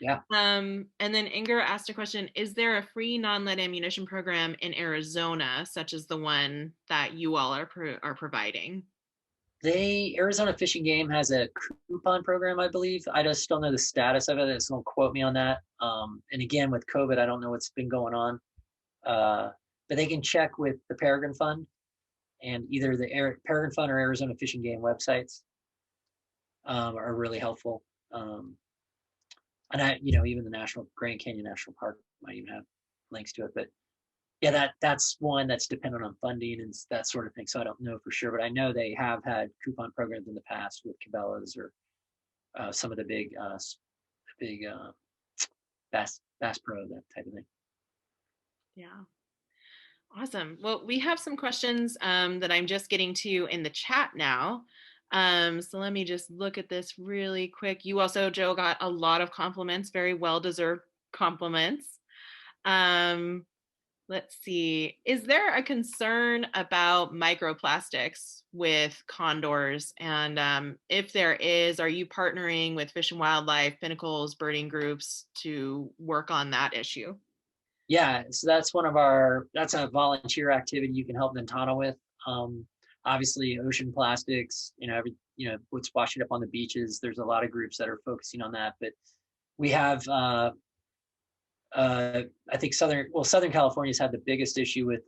Yeah. And then Inger asked a question: is there a free non-lead ammunition program in Arizona, such as the one that you all are providing? Arizona Fish and Game has a coupon program, I believe. I just don't know the status of it. So don't quote me on that. And again, with COVID, I don't know what's been going on. But they can check with the Peregrine Fund, and either the Peregrine Fund or Arizona Fish and Game websites are really helpful. And even the Grand Canyon National Park might even have links to it. But yeah, that's one that's dependent on funding and that sort of thing. So I don't know for sure, but I know they have had coupon programs in the past with Cabela's or some of the big Bass Pro, that type of thing. Yeah. Awesome. Well, we have some questions that I'm just getting to in the chat now. So let me just look at this really quick. You also, Joe, got a lot of compliments, very well-deserved compliments. Let's see. Is there a concern about microplastics with condors? And if there is, are you partnering with Fish and Wildlife, Pinnacles, birding groups to work on that issue? Yeah, so that's a volunteer activity you can help Ventana with. Obviously ocean plastics, what's washing up on the beaches. There's a lot of groups that are focusing on that, but we have, I think Southern California's had the biggest issue with,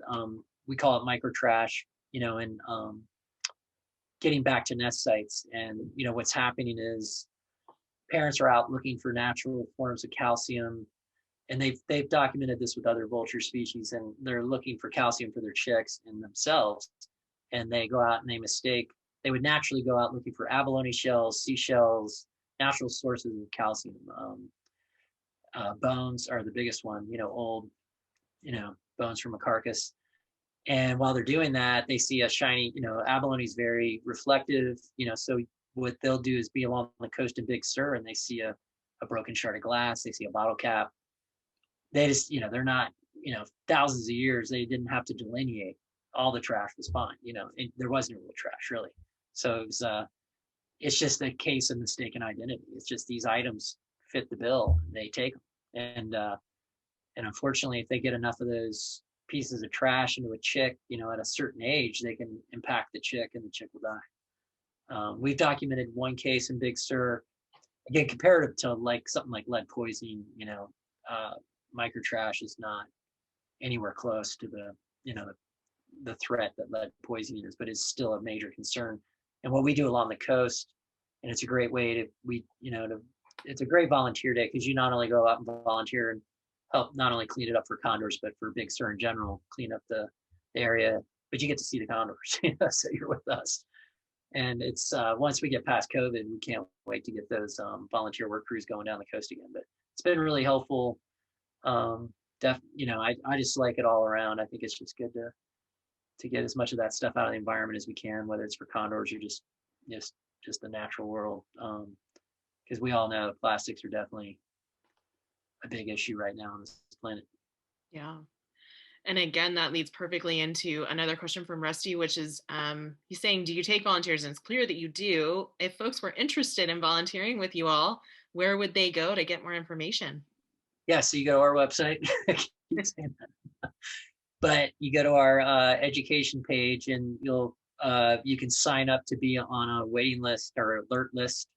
we call it micro trash, and getting back to nest sites. And, what's happening is parents are out looking for natural forms of calcium, and they've documented this with other vulture species, and they're looking for calcium for their chicks in themselves, and they go out and they would naturally go out looking for abalone shells, seashells, natural sources of calcium. Bones are the biggest one, old, bones from a carcass. And while they're doing that, they see a shiny, abalone is very reflective, so what they'll do is be along the coast in Big Sur, and they see a broken shard of glass, they see a bottle cap. They just, they're not, thousands of years, they didn't have to delineate. All the trash was fine, there was no real trash really. So it's just a case of mistaken identity. It's just these items fit the bill, and they take them. And unfortunately, if they get enough of those pieces of trash into a chick, at a certain age, they can impact the chick, and the chick will die. We've documented one case in Big Sur, again, comparative to something like lead poisoning, micro trash is not anywhere close to the threat that lead poisoning is, but it's still a major concern. And what we do along the coast, and it's a great way it's a great volunteer day, because you not only go out and volunteer and help not only clean it up for condors, but for Big Sur in general, clean up the area, but you get to see the condors, so you're with us. And it's once we get past COVID, we can't wait to get those volunteer work crews going down the coast again. But it's been really helpful. I just like it all around. I think it's just good to get as much of that stuff out of the environment as we can, whether it's for condors or just the natural world. Because we all know plastics are definitely a big issue right now on this planet. Yeah. And again, that leads perfectly into another question from Rusty, which is, he's saying, do you take volunteers? And it's clear that you do. If folks were interested in volunteering with you all, where would they go to get more information? Yeah, so you go to our website, but you go to our education page, and you can sign up to be on a waiting list or alert list.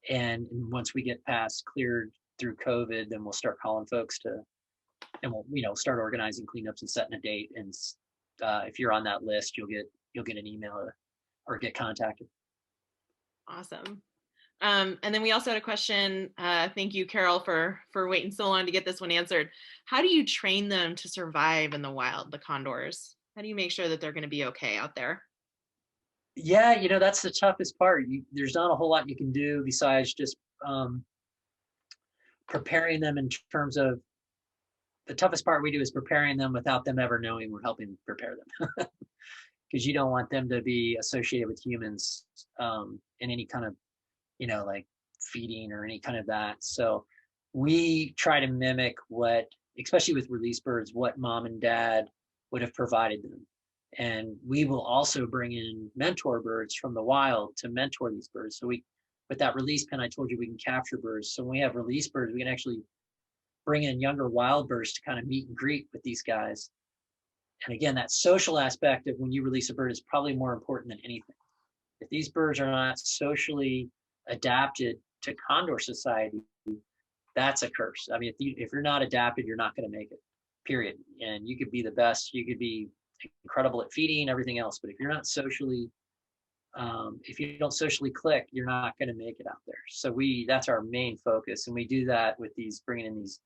And once we get past cleared through COVID, then we'll start calling folks and we'll start organizing cleanups and setting a date. And if you're on that list, you'll get an email or get contacted. Awesome. And then we also had a question. Thank you, Carol, for waiting so long to get this one answered. How do you train them to survive in the wild, the condors? How do you make sure that they're going to be okay out there? Yeah, that's the toughest part. There's not a whole lot you can do besides just preparing them in terms of, the toughest part we do is preparing them without them ever knowing we're helping prepare them. Because you don't want them to be associated with humans in any kind of, like feeding or any kind of that. So we try to mimic what, especially with release birds, what mom and dad would have provided them. And we will also bring in mentor birds from the wild to mentor these birds. So with that release pen, I told you we can capture birds. So when we have release birds, we can actually bring in younger wild birds to kind of meet and greet with these guys. And again, that social aspect of when you release a bird is probably more important than anything. If these birds are not socially adapted to condor society, that's a curse. I mean, if you're not adapted, you're not going to make it, period. And you could be the best, you could be incredible at feeding, everything else, but if you're not socially if you don't socially click, you're not going to make it out there. So that's our main focus, and we do that with bringing in these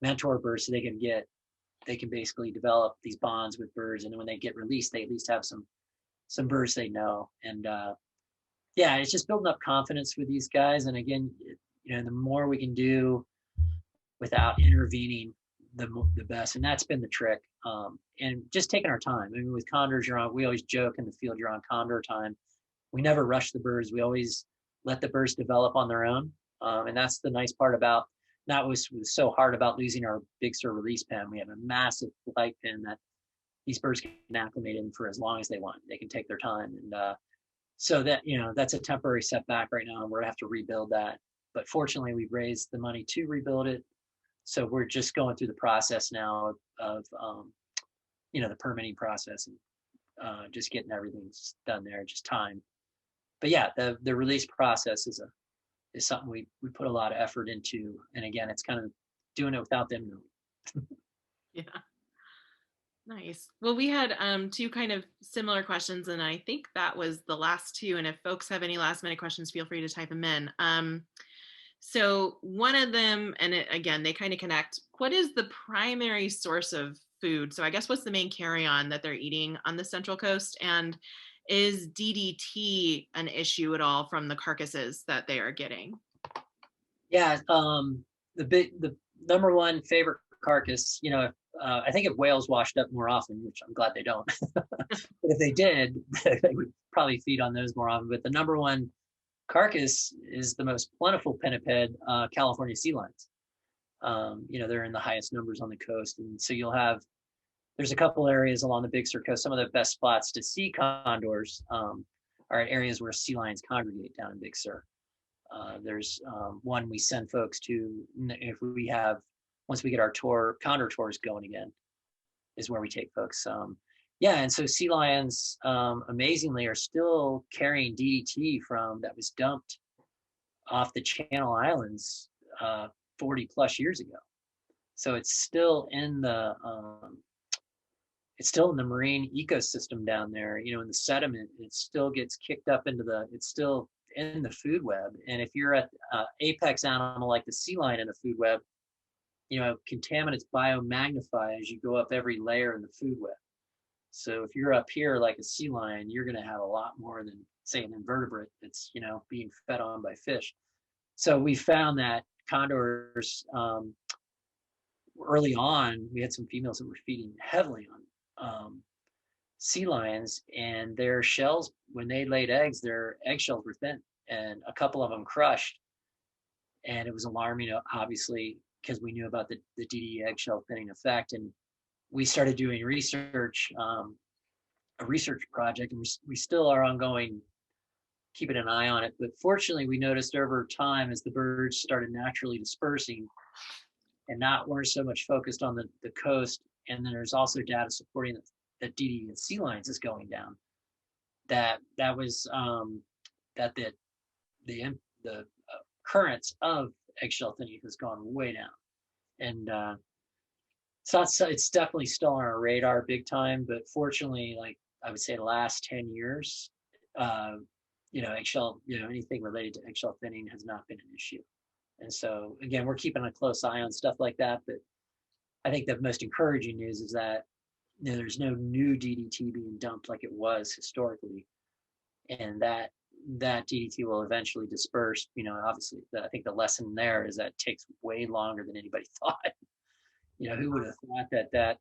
mentor birds, so they can basically develop these bonds with birds, and then when they get released, they at least have some birds they know. And yeah, it's just building up confidence with these guys. And again, the more we can do without intervening, the best. And that's been the trick. And just taking our time. I mean, with condors, we always joke in the field, you're on condor time. We never rush the birds. We always let the birds develop on their own. And that's the nice part about, that was so hard about losing our Big Sur release pen. We have a massive flight pen that these birds can acclimate in for as long as they want. They can take their time. And so that, that's a temporary setback right now, and we're gonna have to rebuild that. But fortunately, we've raised the money to rebuild it. So we're just going through the process now of the permitting process, and just getting everything done there, just time. But yeah, the release process is something we put a lot of effort into. And again, it's kind of doing it without them knowing. Yeah. Nice. Well, we had two kind of similar questions, and I think that was the last two. And if folks have any last minute questions, feel free to type them in. So one of them, and again, they kind of connect. What is the primary source of food? So I guess what's the main carry-on that they're eating on the Central Coast? And is DDT an issue at all from the carcasses that they are getting? Yeah, the number one favorite carcass, I think if whales washed up more often, which I'm glad they don't, but if they did, they would probably feed on those more often. But the number one carcass is the most plentiful pinniped, California sea lions. They're in the highest numbers on the coast, and so there's a couple areas along the Big Sur coast. Some of the best spots to see condors are areas where sea lions congregate down in Big Sur. There's one we send folks to once we get our condor tours going again, is where we take folks. And so sea lions, amazingly, are still carrying DDT that was dumped off the Channel Islands 40 plus years ago. So it's still in the marine ecosystem down there. In the sediment, it still gets kicked up it's still in the food web. And if you're at apex animal like the sea lion in the food web, contaminants biomagnify as you go up every layer in the food web. So if you're up here like a sea lion, you're going to have a lot more than, say, an invertebrate that's, being fed on by fish. So we found that condors, early on, we had some females that were feeding heavily on sea lions, and their shells, when they laid eggs, their eggshells were thin, and a couple of them crushed. And it was alarming, obviously, because we knew about the DDE eggshell thinning effect. And we started doing research, a research project, and we still are ongoing, keeping an eye on it. But fortunately, we noticed over time, as the birds started naturally dispersing and weren't so much focused on the coast, and then there's also data supporting that DDE in sea lions is going down, that was that the currents of eggshell thinning has gone way down. And so it's definitely still on our radar big time, but fortunately, like I would say the last 10 years, eggshell, anything related to eggshell thinning has not been an issue. And so again, we're keeping a close eye on stuff like that, but I think the most encouraging news is that there's no new DDT being dumped like it was historically, and that DDT will eventually disperse. Obviously, I think the lesson there is that it takes way longer than anybody thought. Who would have thought that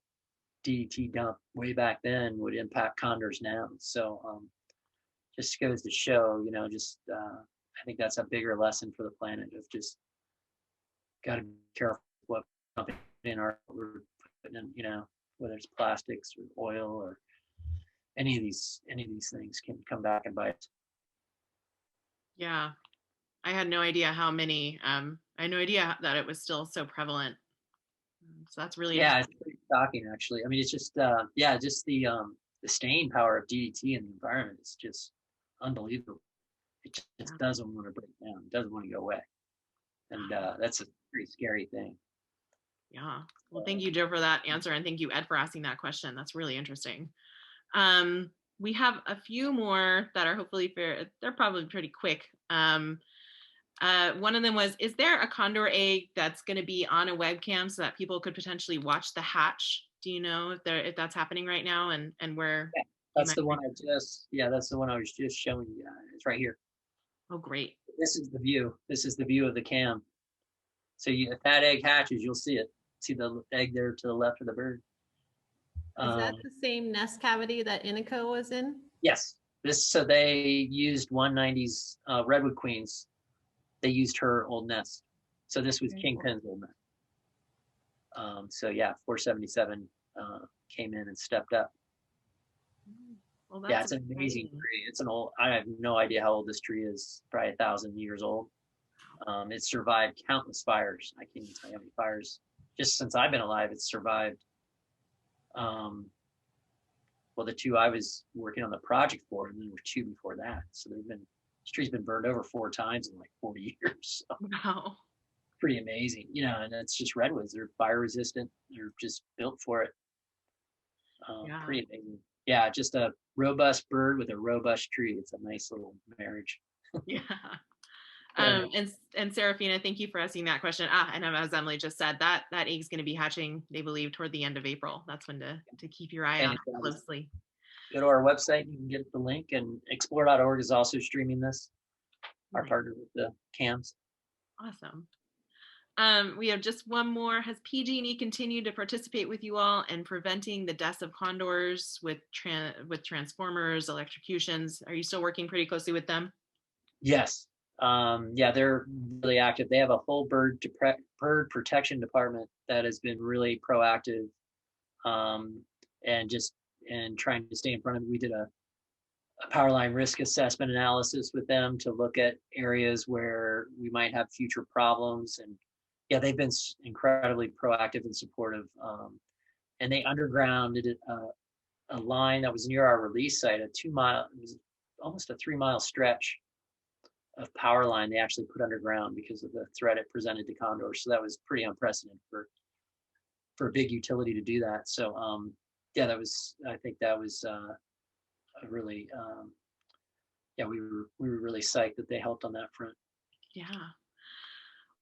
DDT dump way back then would impact condors now? So just goes to show, I think that's a bigger lesson for the planet of just got to be careful what dumping in we're putting in, whether it's plastics or oil or any of these things can come back and bite. Yeah, I had no idea how many. I had no idea that it was still so prevalent. So that's really it's pretty shocking, actually. I mean, it's just just the staying power of DDT in the environment is just unbelievable. It just doesn't want to break down. It doesn't want to go away, and that's a pretty scary thing. Yeah. Well, thank you, Joe, for that answer, and thank you, Ed, for asking that question. That's really interesting. We have a few more that are hopefully fair. They're probably pretty quick. One of them was, is there a condor egg that's going to be on a webcam so that people could potentially watch the hatch? Do you know if that's happening right now and where? Yeah, that's the one that's the one I was just showing you. It's right here. Oh, great. This is the view. This is the view of the cam. So if that egg hatches, you'll see it. See the egg there to the left of the bird. Is that the same nest cavity that Inico was in? Yes. So they used 190's redwood queens. They used her old nest. So this was Kingpin's old nest. 477 came in and stepped up. Well, it's an amazing tree. It's I have no idea how old this tree is. Probably 1,000 years old. It survived countless fires. I can't even tell you how many fires. Just since I've been alive, it's survived. The two I was working on the project for, and then there were two before that. So this tree's been burned over 4 times in like 40 years. So wow. Pretty amazing, and it's just redwoods. They're fire resistant. They're just built for it. Pretty amazing. Yeah, just a robust bird with a robust tree. It's a nice little marriage. Yeah. And Serafina, thank you for asking that question. And as Emily just said, that egg is going to be hatching, they believe, toward the end of April. That's when to keep your eye on it closely. Go to our website, you can get the link, and explore.org is also streaming this, our partner with the cams. Awesome. We have just one more. Has PG&E continued to participate with you all in preventing the deaths of condors with transformers, electrocutions? Are you still working pretty closely with them? Yes. Yeah, they're really active. They have a whole bird protection department that has been really proactive, and trying to stay in front of it. We did a power line risk assessment analysis with them to look at areas where we might have future problems. And yeah, they've been incredibly proactive and supportive. And they undergrounded a line that was near our release site, it was almost a 3-mile stretch of power line they actually put underground because of the threat it presented to condors. So that was pretty unprecedented for a big utility to do that. So yeah, I think that was a really, yeah, we were really psyched that they helped on that front. Yeah.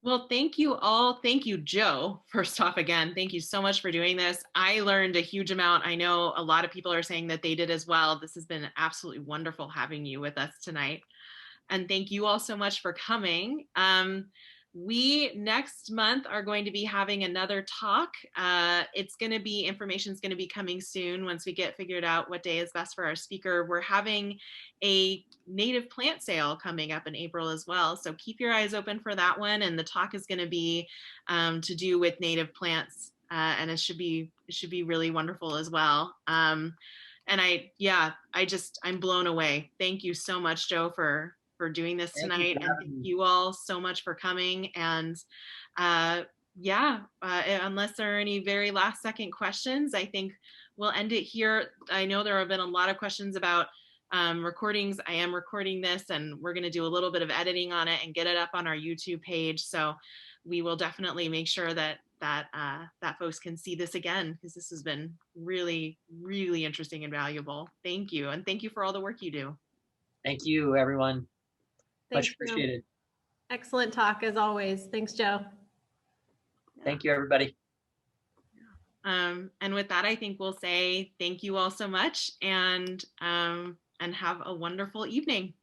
Well, thank you all. Thank you, Joe. First off, again, thank you so much for doing this. I learned a huge amount. I know a lot of people are saying that they did as well. This has been absolutely wonderful having you with us tonight. And thank you all so much for coming. We next month are going to be having another talk. Information's going to be coming soon once we get figured out what day is best for our speaker. We're having a native plant sale coming up in April as well. So keep your eyes open for that one. And the talk is going to be to do with native plants. And it should be really wonderful as well. And I'm blown away. Thank you so much, Joe, for doing this tonight, and thank you all so much for coming. And unless there are any very last second questions, I think we'll end it here. I know there have been a lot of questions about recordings. I am recording this, and we're going to do a little bit of editing on it and get it up on our YouTube page. So we will definitely make sure that folks can see this again, because this has been really, really interesting and valuable. Thank you, and thank you for all the work you do. Thank you, everyone. Much appreciated. Excellent talk as always. Thanks, Joe. Thank you, everybody. And with that, I think we'll say thank you all so much, and have a wonderful evening.